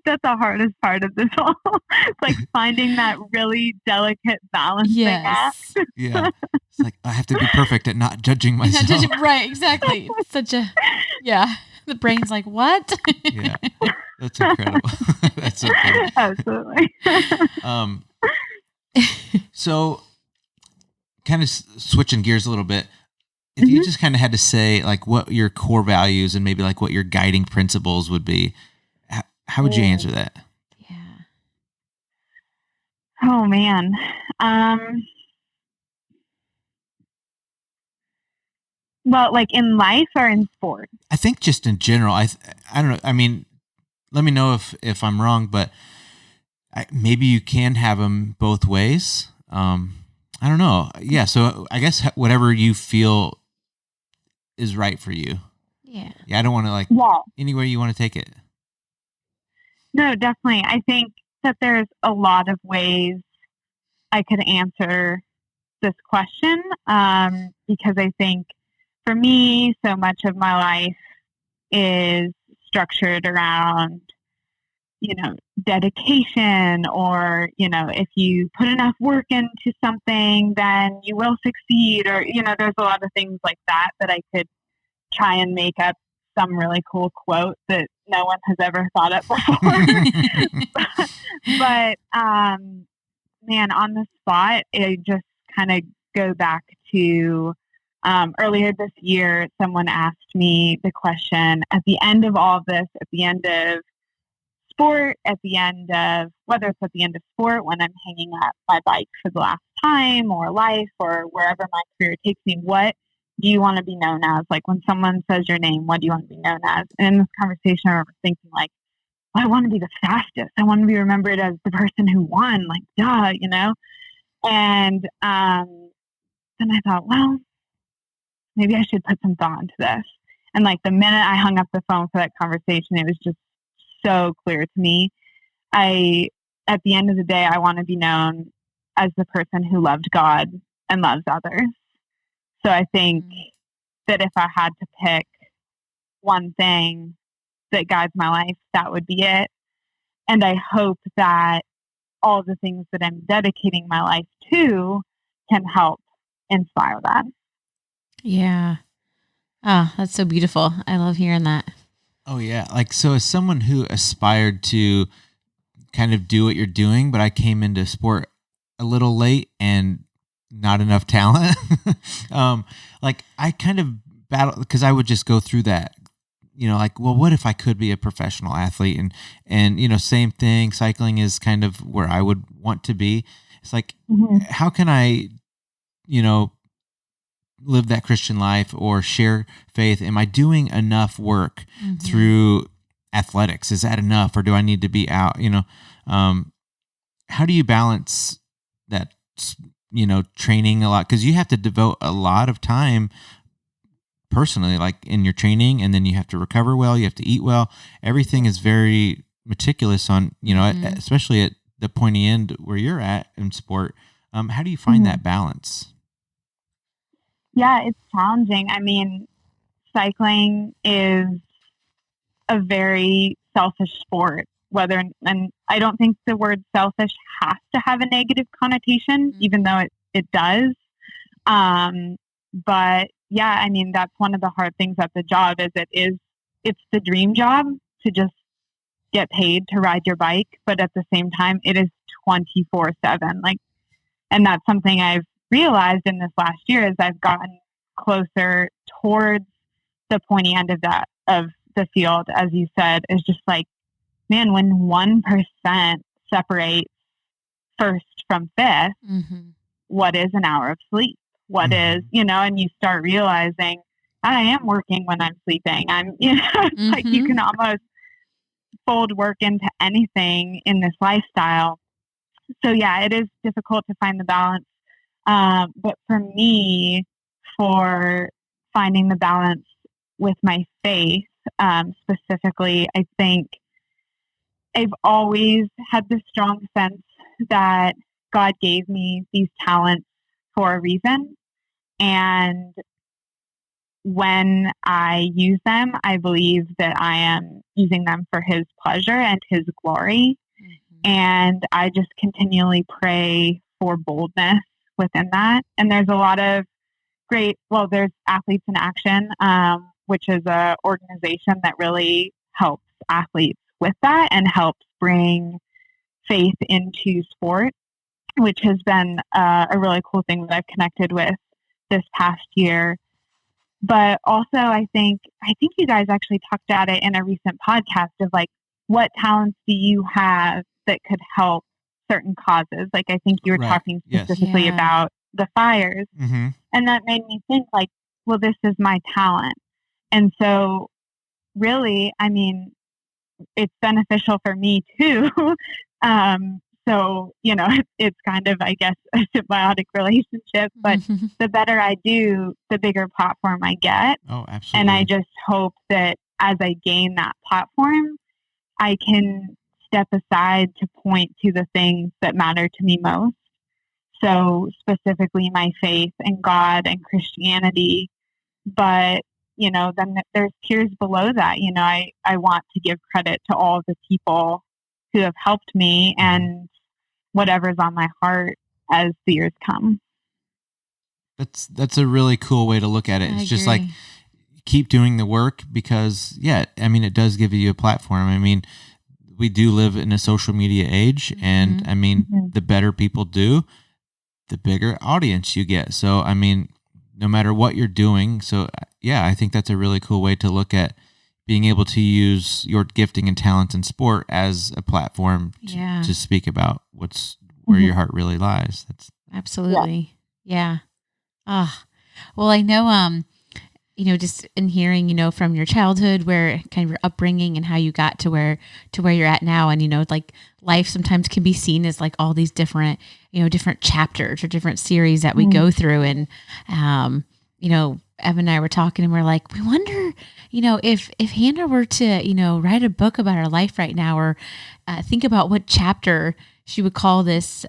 A: That's the hardest part of this all. It's like finding that really delicate balancing act.
B: Yeah. It's like, I have to be perfect at not judging myself.
C: Right, exactly. Such a, the brain's like, what?
B: Yeah. That's incredible. That's so funny.
A: Absolutely.
B: So kind of switching gears a little bit, if you just kind of had to say like what your core values and maybe like what your guiding principles would be, how would you answer that?
C: Yeah.
A: Oh man. Well, like in life or in sports?
B: I think just in general. I don't know. I mean, let me know if I'm wrong, but maybe you can have them both ways. I don't know. Yeah. So I guess whatever you feel is right for you.
C: Yeah.
B: Yeah. I don't want to any way you want to take it.
A: No, definitely. I think that there's a lot of ways I could answer this question, because I think for me, so much of my life is structured around dedication, or, if you put enough work into something, then you will succeed, or, there's a lot of things like that I could try and make up some really cool quote that no one has ever thought up before. But, man, on the spot, it just kind of go back to earlier this year, someone asked me the question at the end of all of this, at the end of sport, whether it's at the end of sport when I'm hanging up my bike for the last time, or life, or wherever my career takes me, what do you want to be known as? Like, when someone says your name, what do you want to be known as? And in this conversation, I remember thinking, like, well, I want to be the fastest. I want to be remembered as the person who won, like, duh, And then I thought, well, maybe I should put some thought into this. And like the minute I hung up the phone for that conversation, it was just so clear to me. At the end of the day, I want to be known as the person who loved God and loves others. So I think that if I had to pick one thing that guides my life, that would be it. And I hope that all the things that I'm dedicating my life to can help inspire that.
C: Yeah. Oh, that's so beautiful. I love hearing that.
B: Oh, yeah. Like, so as someone who aspired to kind of do what you're doing, but I came into sport a little late and not enough talent. Like, I kind of battled because I would just go through that, like, well, what if I could be a professional athlete? And same thing. Cycling is kind of where I would want to be. It's like, how can I, live that Christian life or share faith? Am I doing enough work through athletics? Is that enough, or do I need to be out? How do you balance that, training a lot? Because you have to devote a lot of time personally, like in your training, and then you have to recover well, you have to eat well. Everything is very meticulous on, especially at the pointy end where you're at in sport. How do you find that balance?
A: Yeah, it's challenging. I mean, cycling is a very selfish sport, and I don't think the word selfish has to have a negative connotation, even though it does. But yeah, I mean, that's one of the hard things at the job it's the dream job to just get paid to ride your bike. But at the same time, it is 24/7. Like, and that's something I've realized in this last year as I've gotten closer towards the pointy end of the field, as you said, is just like, man, when 1% separates first from fifth, what is an hour of sleep? What is, and you start realizing I am working when I'm sleeping. I'm, like you can almost fold work into anything in this lifestyle. So yeah, it is difficult to find the balance. But for me, for finding the balance with my faith, specifically, I think I've always had this strong sense that God gave me these talents for a reason. And when I use them, I believe that I am using them for His pleasure and His glory. And I just continually pray for boldness within that. And there's a lot of there's Athletes in Action, which is an organization that really helps athletes with that and helps bring faith into sport, which has been a really cool thing that I've connected with this past year. But also, I think you guys actually talked about it in a recent podcast of like, what talents do you have that could help certain causes? Like, I think you were talking specifically about the fires. And that made me think like, well, this is my talent. And so really, I mean, it's beneficial for me too. So, it's kind of, I guess, a symbiotic relationship, but the better I do, the bigger platform I get.
B: Oh, absolutely.
A: And I just hope that as I gain that platform, I can step aside to point to the things that matter to me most. So specifically my faith in God and Christianity. But, then there's tiers below that. I want to give credit to all the people who have helped me and whatever's on my heart as the years come.
B: That's a really cool way to look at it. It's just like, keep doing the work because, it does give you a platform. I mean, we do live in a social media age, and the better people do, the bigger audience you get. So, no matter what you're doing. So, I think that's a really cool way to look at being able to use your gifting and talents in sport as a platform to speak about where your heart really lies. That's
C: absolutely. Yeah. Well, I know, just in hearing, from your childhood, where kind of your upbringing and how you got to where you're at now. And, like life sometimes can be seen as like all these different, different chapters or different series that we go through. And, Evan and I were talking and we're like, we wonder, if Hannah were to, write a book about her life right now, or think about what chapter she would call this,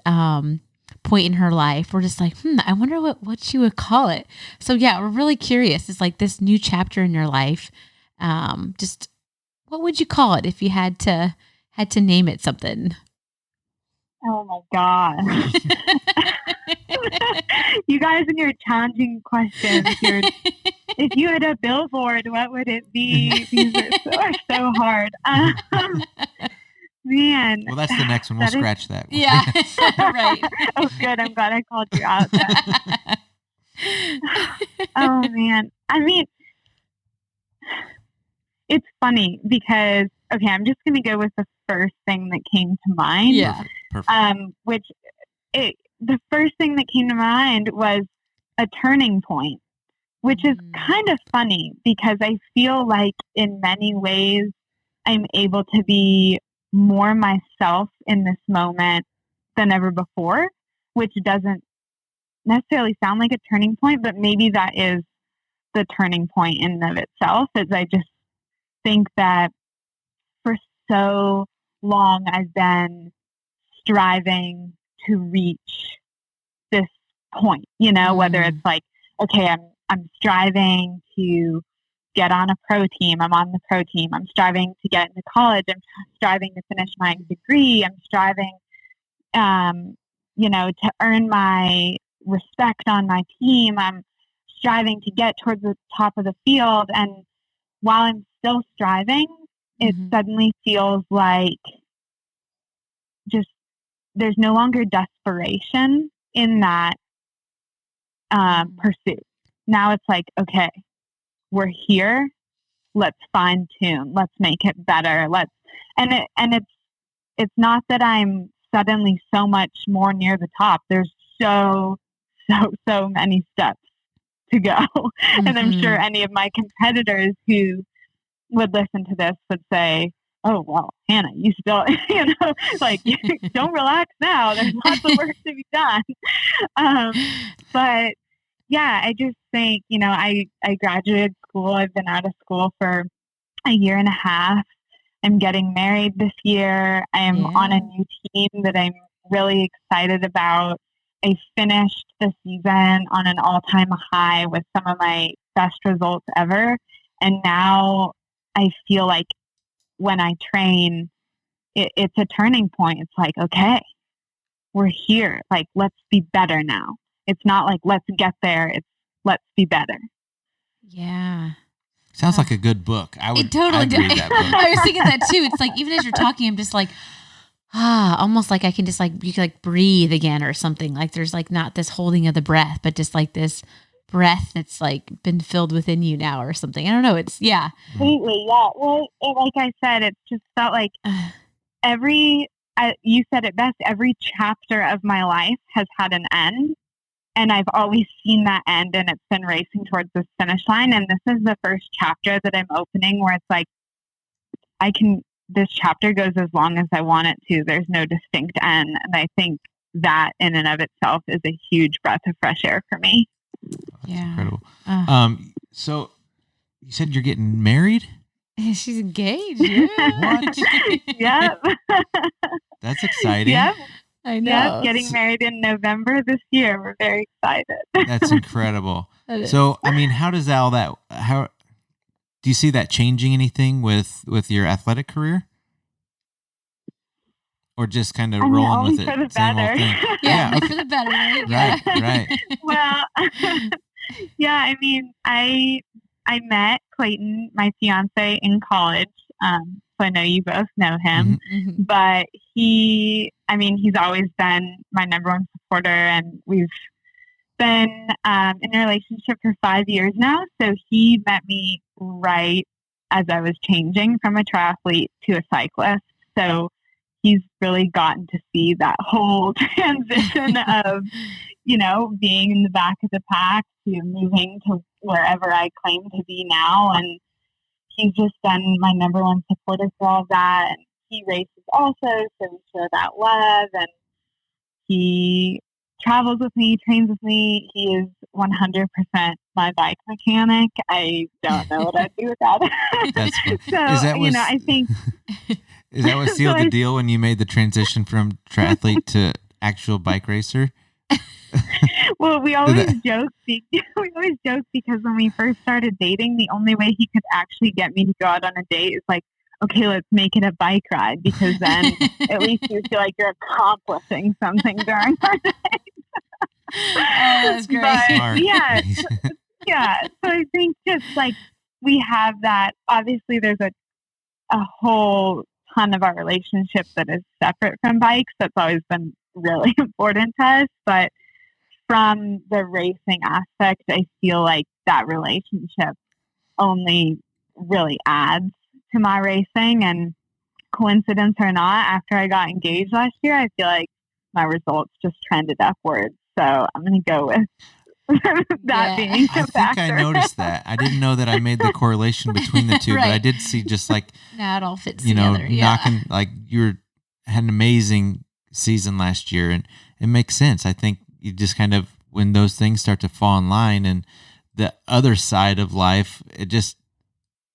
C: point in her life. We're just like, I wonder what she would call it. So we're really curious. It's like this new chapter in your life. Just what would you call it if you had to name it something?
A: Oh my gosh. You guys and your challenging questions. If you had a billboard, what would it be? These are so hard. Man.
B: Well, that's the next one. We'll scratch that one.
C: Yeah. Right.
A: Oh, good. I'm glad I called you out. Oh, man. It's funny because, I'm just going to go with the first thing that came to mind.
C: Yeah.
B: Perfect.
A: The first thing that came to mind was a turning point, which is kind of funny because I feel like in many ways I'm able to be more myself in this moment than ever before, which doesn't necessarily sound like a turning point, but maybe that is the turning point in and of itself. Is I just think that for so long I've been striving to reach this point, whether it's like, okay, I'm striving to get on a pro team. I'm on the pro team. I'm striving to get into college. I'm striving to finish my degree. I'm striving, to earn my respect on my team. I'm striving to get towards the top of the field. And while I'm still striving, it suddenly feels like just there's no longer desperation in that pursuit. Now it's like, okay, we're here. Let's fine tune. Let's make it better. It's not that I'm suddenly so much more near the top. There's so many steps to go. And I'm sure any of my competitors who would listen to this would say, oh, well, Hannah, you still, don't relax now. There's lots of work to be done. But I just think, I graduated school. I've been out of school for a year and a half. I'm getting married this year. I am on a new team that I'm really excited about. I finished the season on an all-time high with some of my best results ever. And now I feel like when I train, it's a turning point. It's like, okay, we're here. Like, let's be better now. It's not like, let's get there. It's let's be better.
C: Yeah.
B: Sounds like a good book. I'd read that book.
C: I was thinking that too. It's like, even as you're talking, I'm just like, almost like I can just like, you can like breathe again or something. Like there's like not this holding of the breath, but just like this breath that's like been filled within you now or something. I don't know. It's
A: Completely. Yeah. Well, like I said, it's just felt like you said it best, every chapter of my life has had an end. And I've always seen that end, and it's been racing towards this finish line. And this is the first chapter that I'm opening where it's like, this chapter goes as long as I want it to. There's no distinct end. And I think that in and of itself is a huge breath of fresh air for me.
B: That's incredible. So you said you're getting married?
C: She's engaged. Yeah.
B: What?
A: Yep.
B: That's exciting.
A: Yep.
C: I know.
A: Yep. Getting married in November this year. We're very excited.
B: That's incredible. So, how does how do you see that changing anything with your athletic career? or just kind of
A: I mean,
B: rolling
A: always
B: with it?
A: for the
B: Same old
A: better.
B: thing.
C: Yeah,
B: okay.
C: for the better, right?
B: Right,
C: Yeah.
B: right.
A: Well, yeah, I mean, I met Clayton, my fiance, in college. So I know you both know him,
C: Mhm.
A: but he's always been my number one supporter, and we've been in a relationship for 5 years now. So he met me right as I was changing from a triathlete to a cyclist. So he's really gotten to see that whole transition of, being in the back of the pack to moving to wherever I claim to be now. And he's just been my number one supporter for all that. And he races also, so we share that love. And he travels with me, trains with me. He is 100% my bike mechanic. I don't know what I'd do without him.
B: That's fun.
A: So,
B: Is that what
A: I think...
B: Is that what sealed the deal when you made the transition from triathlete to actual bike racer?
A: Well, we always joke because when we first started dating, the only way he could actually get me to go out on a date is like, okay, let's make it a bike ride, because then at least you feel like you're accomplishing something during our date.
C: That's great.
A: But
B: Smart.
A: yeah. So I think just like we have that. Obviously, there's a whole ton of our relationship that is separate from bikes. That's always been really important to us. But from the racing aspect, I feel like that relationship only really adds to my racing. And coincidence or not, after I got engaged last year, I feel like my results just trended upwards. So I'm going to go with that being
B: I think I noticed that. I didn't know that I made the correlation between the two,
C: Right.
B: but I did see just like,
C: now it all fits together.
B: knocking, like had an amazing season last year, and it makes sense. I think you just kind of, when those things start to fall in line and the other side of life,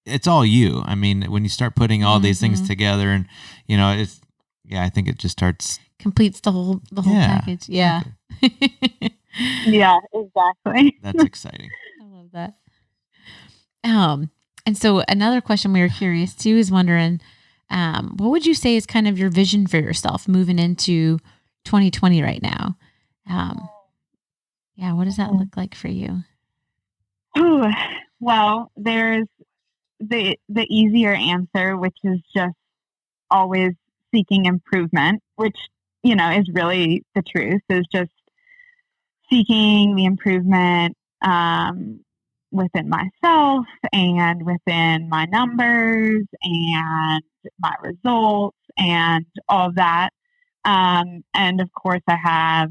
B: it's all you. I mean, when you start putting all these things together, and I think it just starts,
C: completes the whole package. Yeah.
B: Exactly.
A: Yeah, exactly.
B: That's exciting.
C: I love that. And so another question we were curious too is wondering, what would you say is kind of your vision for yourself moving into 2020 right now? What does that look like for you?
A: Ooh, well, there's the easier answer, which is just always seeking improvement, which, is really the truth, is just seeking the improvement within myself and within my numbers and my results and all of that. And of course, I have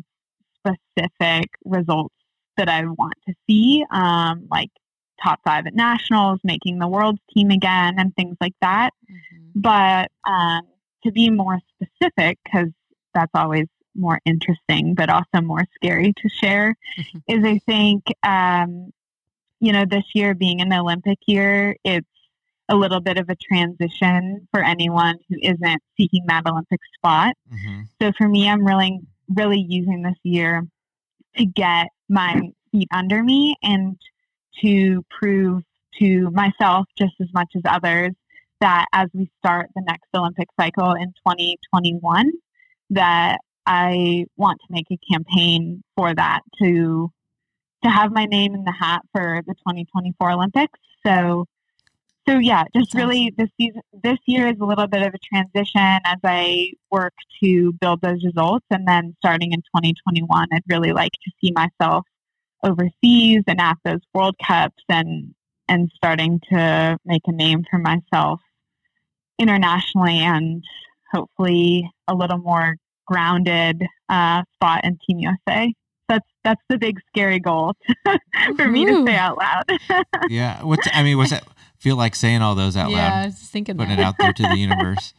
A: specific results that I want to see, like top 5 at nationals, making the world's team again, and things like that. Mm-hmm. But to be more specific, because that's always more interesting, but also more scary to share, is I think, this year being an Olympic year, it's a little bit of a transition for anyone who isn't seeking that Olympic spot. Mm-hmm. So for me, I'm really, really using this year to get my feet under me and to prove to myself just as much as others that as we start the next Olympic cycle in 2021, that I want to make a campaign for that to have my name in the hat for the 2024 Olympics. So yeah, just that's really awesome. This year is a little bit of a transition as I work to build those results. And then starting in 2021, I'd really like to see myself overseas and at those World Cups and starting to make a name for myself internationally and hopefully a little more grounded spot in Team USA. That's the big scary goal for me to say out loud.
B: Yeah. What's that feel like saying all those out loud?
C: Yeah, I was thinking
B: putting it out there to the universe.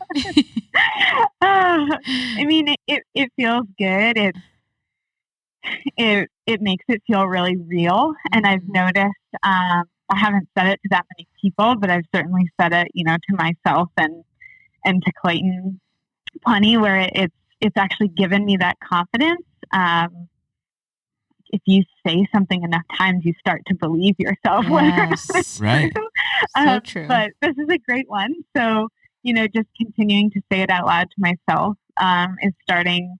A: I mean, it feels good. It makes it feel really real. And I've noticed, I haven't said it to that many people, but I've certainly said it, to myself and to Clayton plenty, where it's actually given me that confidence. If you say something enough times, you start to believe yourself.
C: Yes,
B: right.
C: So true.
A: But this is a great one. So, just continuing to say it out loud to myself is starting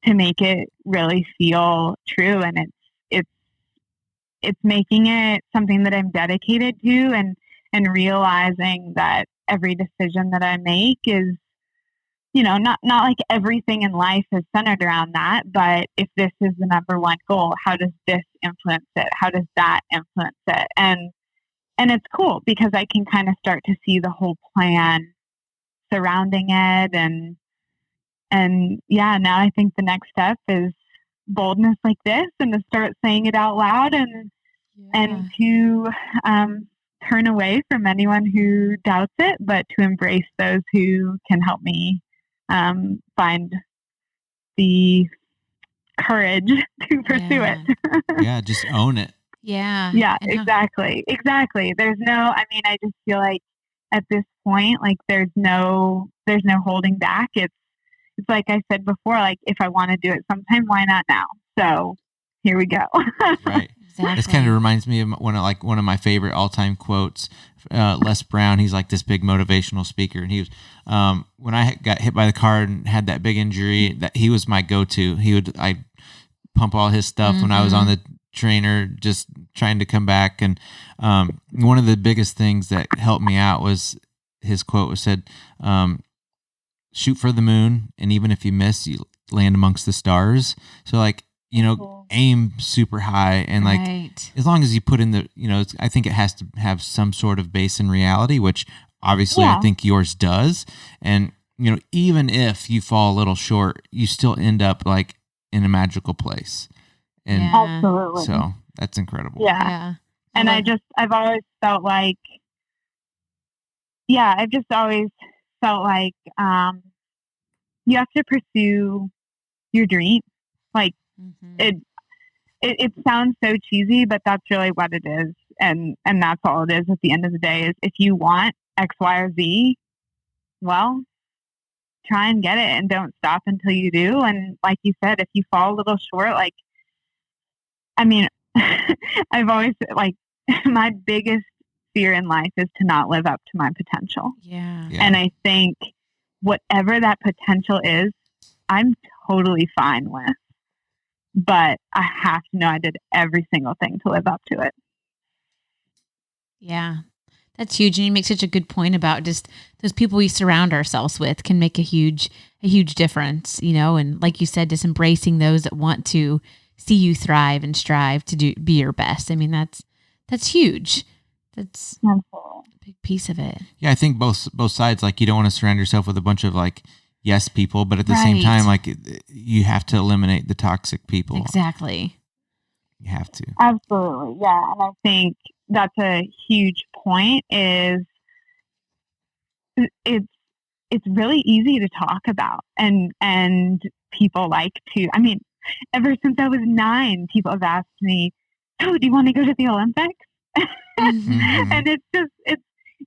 A: to make it really feel true. And it's making it something that I'm dedicated to, and realizing that every decision that I make is, not like everything in life is centered around that, but if this is the number one goal, how does this influence it? How does that influence it? And it's cool because I can kind of start to see the whole plan surrounding it. And yeah, now I think the next step is boldness like this, and to start saying it out loud, and to turn away from anyone who doubts it, but to embrace those who can help me find the courage to pursue it.
B: Yeah, just own it.
C: Yeah.
A: Yeah, exactly. There's no, I just feel like at this point, like there's no holding back. It's like I said before, like if I want to do it sometime, why not now? So here we go.
B: Right. Exactly. This kind of reminds me of one of my favorite all-time quotes. Les Brown, he's like this big motivational speaker, and he was when I got hit by the car and had that big injury, that he was my go-to. I pump all his stuff when I was on the trainer, just trying to come back. And one of the biggest things that helped me out was his quote was said, shoot for the moon, and even if you miss, you land amongst the stars. So like, aim super high, and like as long as you put in the, I think it has to have some sort of base in reality, which obviously I think yours does. And even if you fall a little short, you still end up like in a magical place. And
A: absolutely.
B: So that's incredible.
A: Yeah. And I've always felt like, I've just always felt like you have to pursue your dream. Like it sounds so cheesy, but that's really what it is. And that's all it is at the end of the day, is if you want X, Y, or Z, well, try and get it, and don't stop until you do. And like you said, if you fall a little short, like, I've always, like, my biggest fear in life is to not live up to my potential.
C: Yeah.
A: And I think whatever that potential is, I'm totally fine with. But I have to know I did every single thing to live up to it.
C: Yeah. That's huge. And you make such a good point about just those people we surround ourselves with can make a huge difference, and like you said, just embracing those that want to see you thrive and strive to be your best. That's huge. That's a big piece of it.
B: Yeah. I think both sides, like you don't want to surround yourself with a bunch of like yes people, but at the same time, like you have to eliminate the toxic people.
C: Exactly.
B: You have to.
A: Absolutely. Yeah. And I think that's a huge point, is it's really easy to talk about, and people like to, ever since I was 9, people have asked me, oh, do you want to go to the Olympics? And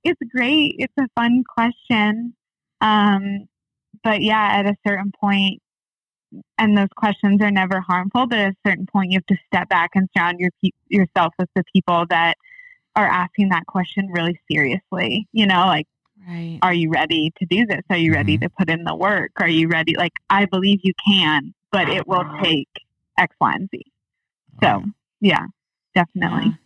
A: it's great. It's a fun question. But yeah, at a certain point, and those questions are never harmful, but at a certain point you have to step back and surround yourself with the people that are asking that question really seriously. Like, are you ready to do this? Are you ready to put in the work? Are you ready? Like, I believe you can, but it will take X, Y, and Z. So yeah, definitely.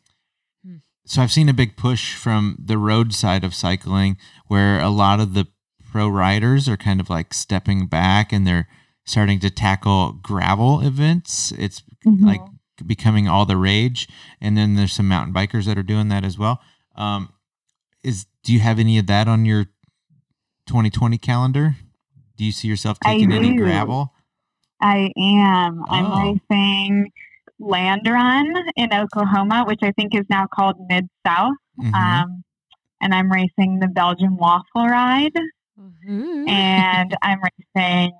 C: Yeah.
B: So I've seen a big push from the road side of cycling, where a lot of the pro riders are kind of like stepping back, and they're starting to tackle gravel events. It's like becoming all the rage. And then there's some mountain bikers that are doing that as well. Do you have any of that on your 2020 calendar? Do you see yourself taking any gravel?
A: I am. I'm racing Land Run in Oklahoma, which I think is now called Mid-South. And I'm racing the Belgian Waffle Ride. And I'm racing,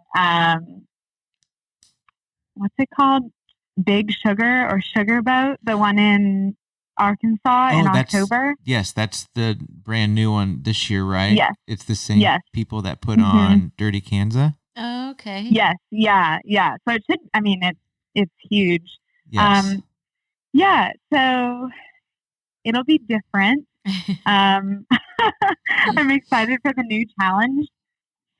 A: what's it called? Big Sugar or Sugar Boat, the one in Arkansas in October.
B: Yes, that's the brand new one this year, right?
A: Yes.
B: It's the same people that put on Dirty Kansas.
C: Oh, okay.
A: Yes. Yeah. So it should, it's huge.
B: Yes.
A: Yeah. So it'll be different. I'm excited for the new challenge.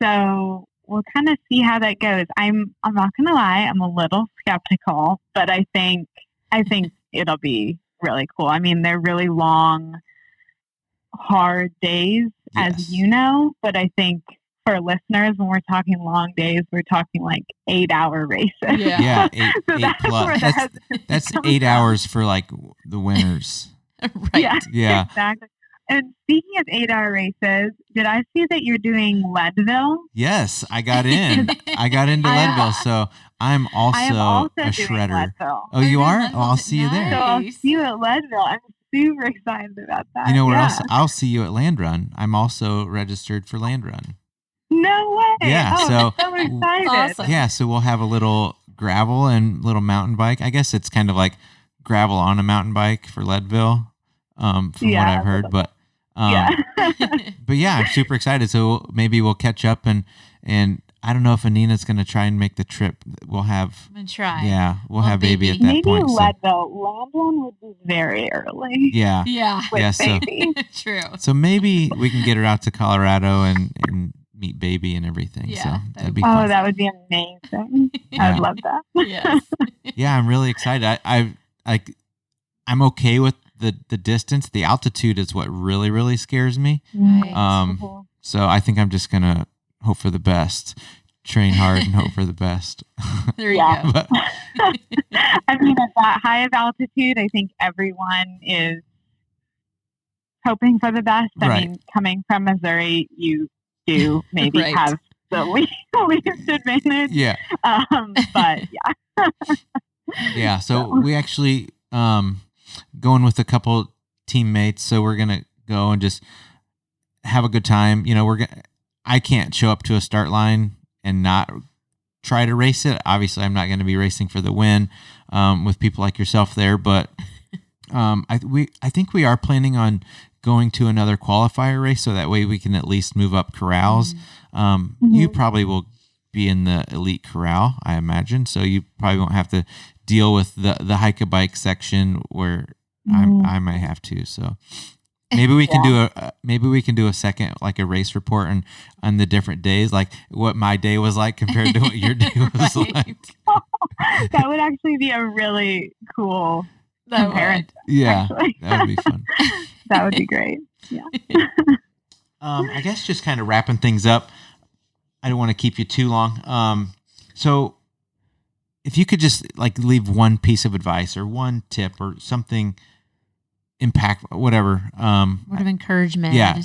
A: So we'll kind of see how that goes. I'm not gonna lie, I'm a little skeptical, but I think it'll be really cool. I mean, they're really long, hard days, as you know, but I think for listeners, when we're talking long days, we're talking like 8-hour races.
B: Yeah, eight plus. That's 8 hours for like the winners.
C: Right.
B: Yeah.
A: Exactly. And speaking of 8-hour races, did I see that you're doing Leadville?
B: Yes, I got in. I got into Leadville, so I'm also a shredder. Oh, you are? Oh, I'll see you there.
A: So I'll see you at Leadville. I'm super excited about that.
B: You know where else? I'll see you at Land Run. I'm also registered for Land Run.
A: No way.
B: Yeah,
A: so excited.
C: Awesome.
B: Yeah, so we'll have a little gravel and little mountain bike. I guess it's kind of like gravel on a mountain bike for Leadville, from what I've heard. But but yeah, I'm super excited. So maybe we'll catch up and I don't know if Anina's going to try and make the trip. We'll have.
C: I'm gonna try.
B: Yeah, we'll have baby at that
A: maybe
B: point.
A: Maybe Leadville. London would be very early.
B: Yeah.
C: Yeah.
B: So
C: true.
B: So maybe we can get her out to Colorado and meet baby and everything.
C: Yeah,
B: so that'd be fun.
A: Oh, that would be amazing. I would love that.
C: Yes.
B: Yeah, I'm really excited. I'm okay with the distance. The altitude is what really, really scares me.
C: Right.
B: So I think I'm just gonna hope for the best, train hard and hope for the best.
C: There you go.
B: But,
A: I mean, at that high of altitude, I think everyone is hoping for the best. I mean, coming from Missouri, you do maybe have the least advantage.
B: Yeah.
A: But yeah.
B: Yeah. So we actually going with a couple teammates. So we're gonna go and just have a good time. You know, I can't show up to a start line and not try to race it. Obviously, I'm not going to be racing for the win with people like yourself there, but I think we are planning on going to another qualifier race so that way we can at least move up corrals. You probably will be in the elite corral, I imagine, so you probably won't have to deal with the hike-a-bike section where I might have to. So maybe we can do a second, like a race report on the different days, like what my day was like compared to what your day was like.
A: That would actually be a really cool comparison.
B: Yeah, that would be fun.
A: That would be great. Yeah.
B: I guess just kind of wrapping things up. I don't want to keep you too long. So if you could just like leave one piece of advice or one tip or something impactful, whatever.
C: Word of encouragement.
B: Yeah.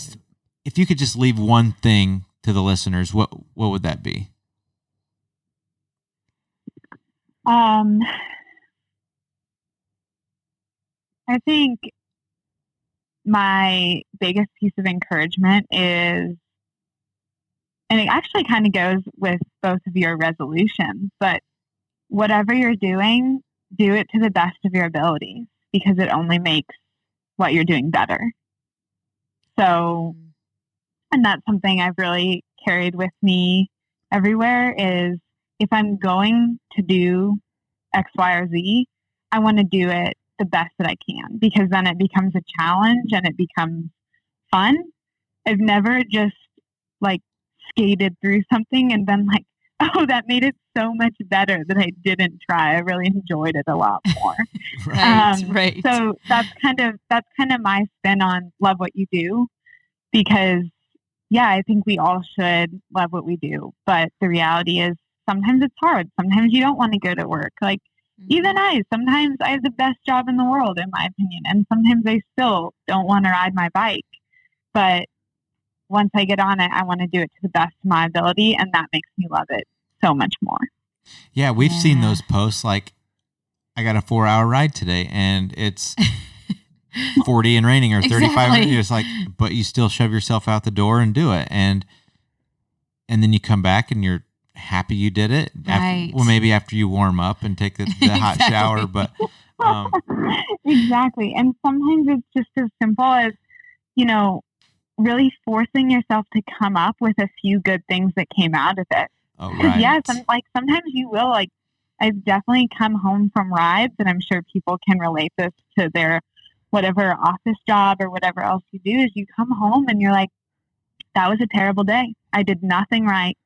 B: If you could just leave one thing to the listeners, what would that be?
A: I think my biggest piece of encouragement is, and it actually kind of goes with both of your resolutions, but whatever you're doing, do it to the best of your abilities because it only makes what you're doing better. So, and that's something I've really carried with me everywhere is if I'm going to do X, Y, or Z, I want to do it the best that I can because then it becomes a challenge and it becomes fun. I've never just like skated through something and been like, oh, that made it so much better that I didn't try. I really enjoyed it a lot more.
C: Right.
A: So that's kind of my spin on love what you do because yeah, I think we all should love what we do. But the reality is sometimes it's hard. Sometimes you don't want to go to work. Like even sometimes I have the best job in the world, in my opinion. And sometimes I still don't want to ride my bike. But once I get on it, I want to do it to the best of my ability. And that makes me love it so much more.
B: Yeah, we've seen those posts like, I got a 4-hour ride today and it's 40 and raining or 35.
C: Exactly.
B: It's like, but you still shove yourself out the door and do it. And then you come back and you're happy you did it.
C: Right.
B: Maybe after you warm up and take the hot shower, but
A: exactly. And sometimes it's just as simple as, really forcing yourself to come up with a few good things that came out of it.
B: Oh, right.
A: Yes, sometimes you will. Like, I've definitely come home from rides, and I'm sure people can relate this to their whatever office job or whatever else you do. Is you come home and you're like, that was a terrible day. I did nothing right.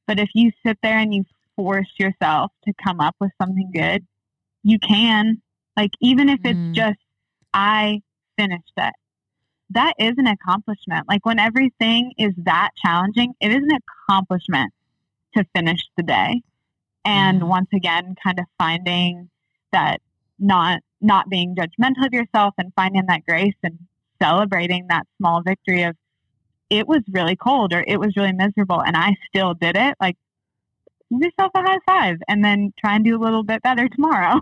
A: But if you sit there and you force yourself to come up with something good, you can. Like, even if it's just, I finished it, that is an accomplishment. Like, when everything is that challenging, it is an accomplishment to finish the day. And once again, kind of finding that, not being judgmental of yourself, and finding that grace and celebrating that small victory of, it was really cold or it was really miserable and I still did it. Like, give yourself a high five and then try and do a little bit better tomorrow.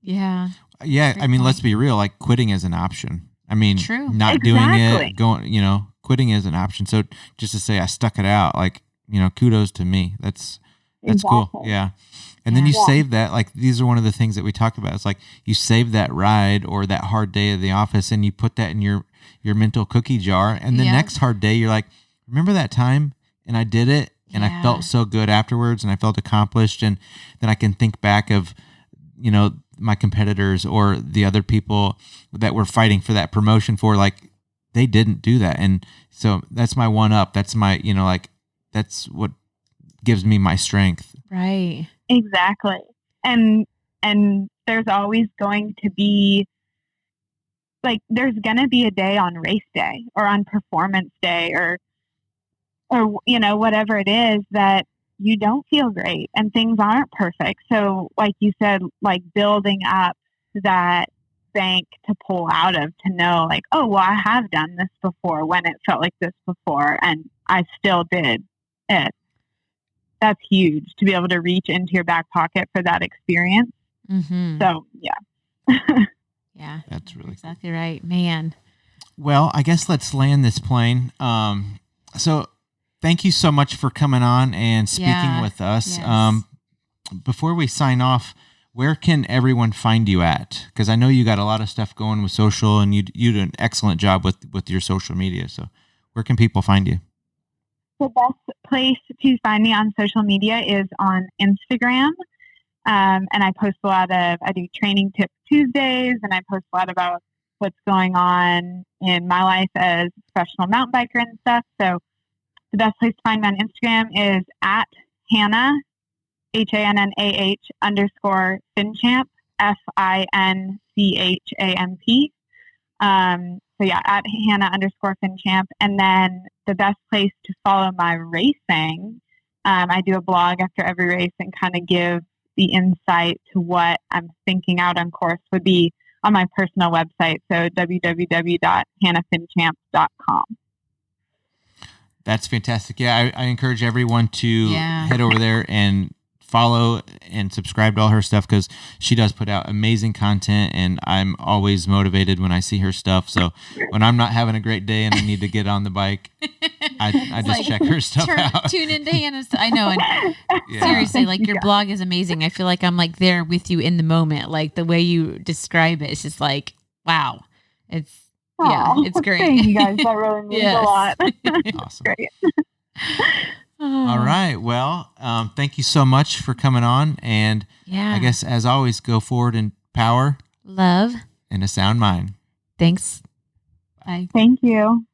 C: Yeah.
B: Yeah. I mean, let's be real. Like, quitting is an option. I mean,
C: True.
B: not doing it, quitting is an option. So just to say I stuck it out, like, kudos to me. That's cool. Yeah. And then you save that, like, these are one of the things that we talk about. It's like you save that ride or that hard day at the office and you put that in your mental cookie jar. And the next hard day, you're like, remember that time? And I did it. And I felt so good afterwards and I felt accomplished. And then I can think back of, my competitors or the other people that were fighting for that promotion for, like, they didn't do that. And so that's my one up. That's my, that's what gives me my strength.
C: Right.
A: Exactly. And there's always going to be, like, there's going to be a day on race day or on performance day or whatever it is that you don't feel great and things aren't perfect. So like you said, like, building up that bank to pull out of, to know, like, oh, well, I have done this before when it felt like this before and I still did it. That's huge, to be able to reach into your back pocket for that experience.
C: Mm-hmm.
A: So, yeah.
C: Yeah.
B: That's really
C: exactly right, man.
B: Well, I guess let's land this plane. So thank you so much for coming on and speaking with us.
C: Yes.
B: Before we sign off, where can everyone find you at? Because I know you got a lot of stuff going with social, and you do an excellent job with your social media. So where can people find you?
A: The best place to find me on social media is on Instagram. And I post I do training tip Tuesdays, and I post a lot about what's going on in my life as a professional mountain biker and stuff. So the best place to find me on Instagram is at Hannah, HANNAH _ Finchamp, FINCHAMP. So yeah, at Hannah _ Finchamp. And then the best place to follow my racing, I do a blog after every race and kind of give the insight to what I'm thinking out on course, would be on my personal website. So www.hannahfinchamp.com.
B: That's fantastic. Yeah, I encourage everyone to head over there and follow and subscribe to all her stuff, because she does put out amazing content, and I'm always motivated when I see her stuff. So when I'm not having a great day and I need to get on the bike, I just check her stuff out.
C: Tune into Hannah's. I know. And seriously, like, your blog is amazing. I feel like I'm like there with you in the moment. Like, the way you describe it, it's just like, wow. It's great.
A: Thank you guys. That really means a lot.
B: Awesome.
A: Great.
B: All right. Well, thank you so much for coming on. And I guess, as always, go forward in power,
C: love,
B: and a sound mind.
C: Thanks. Bye.
A: Thank you.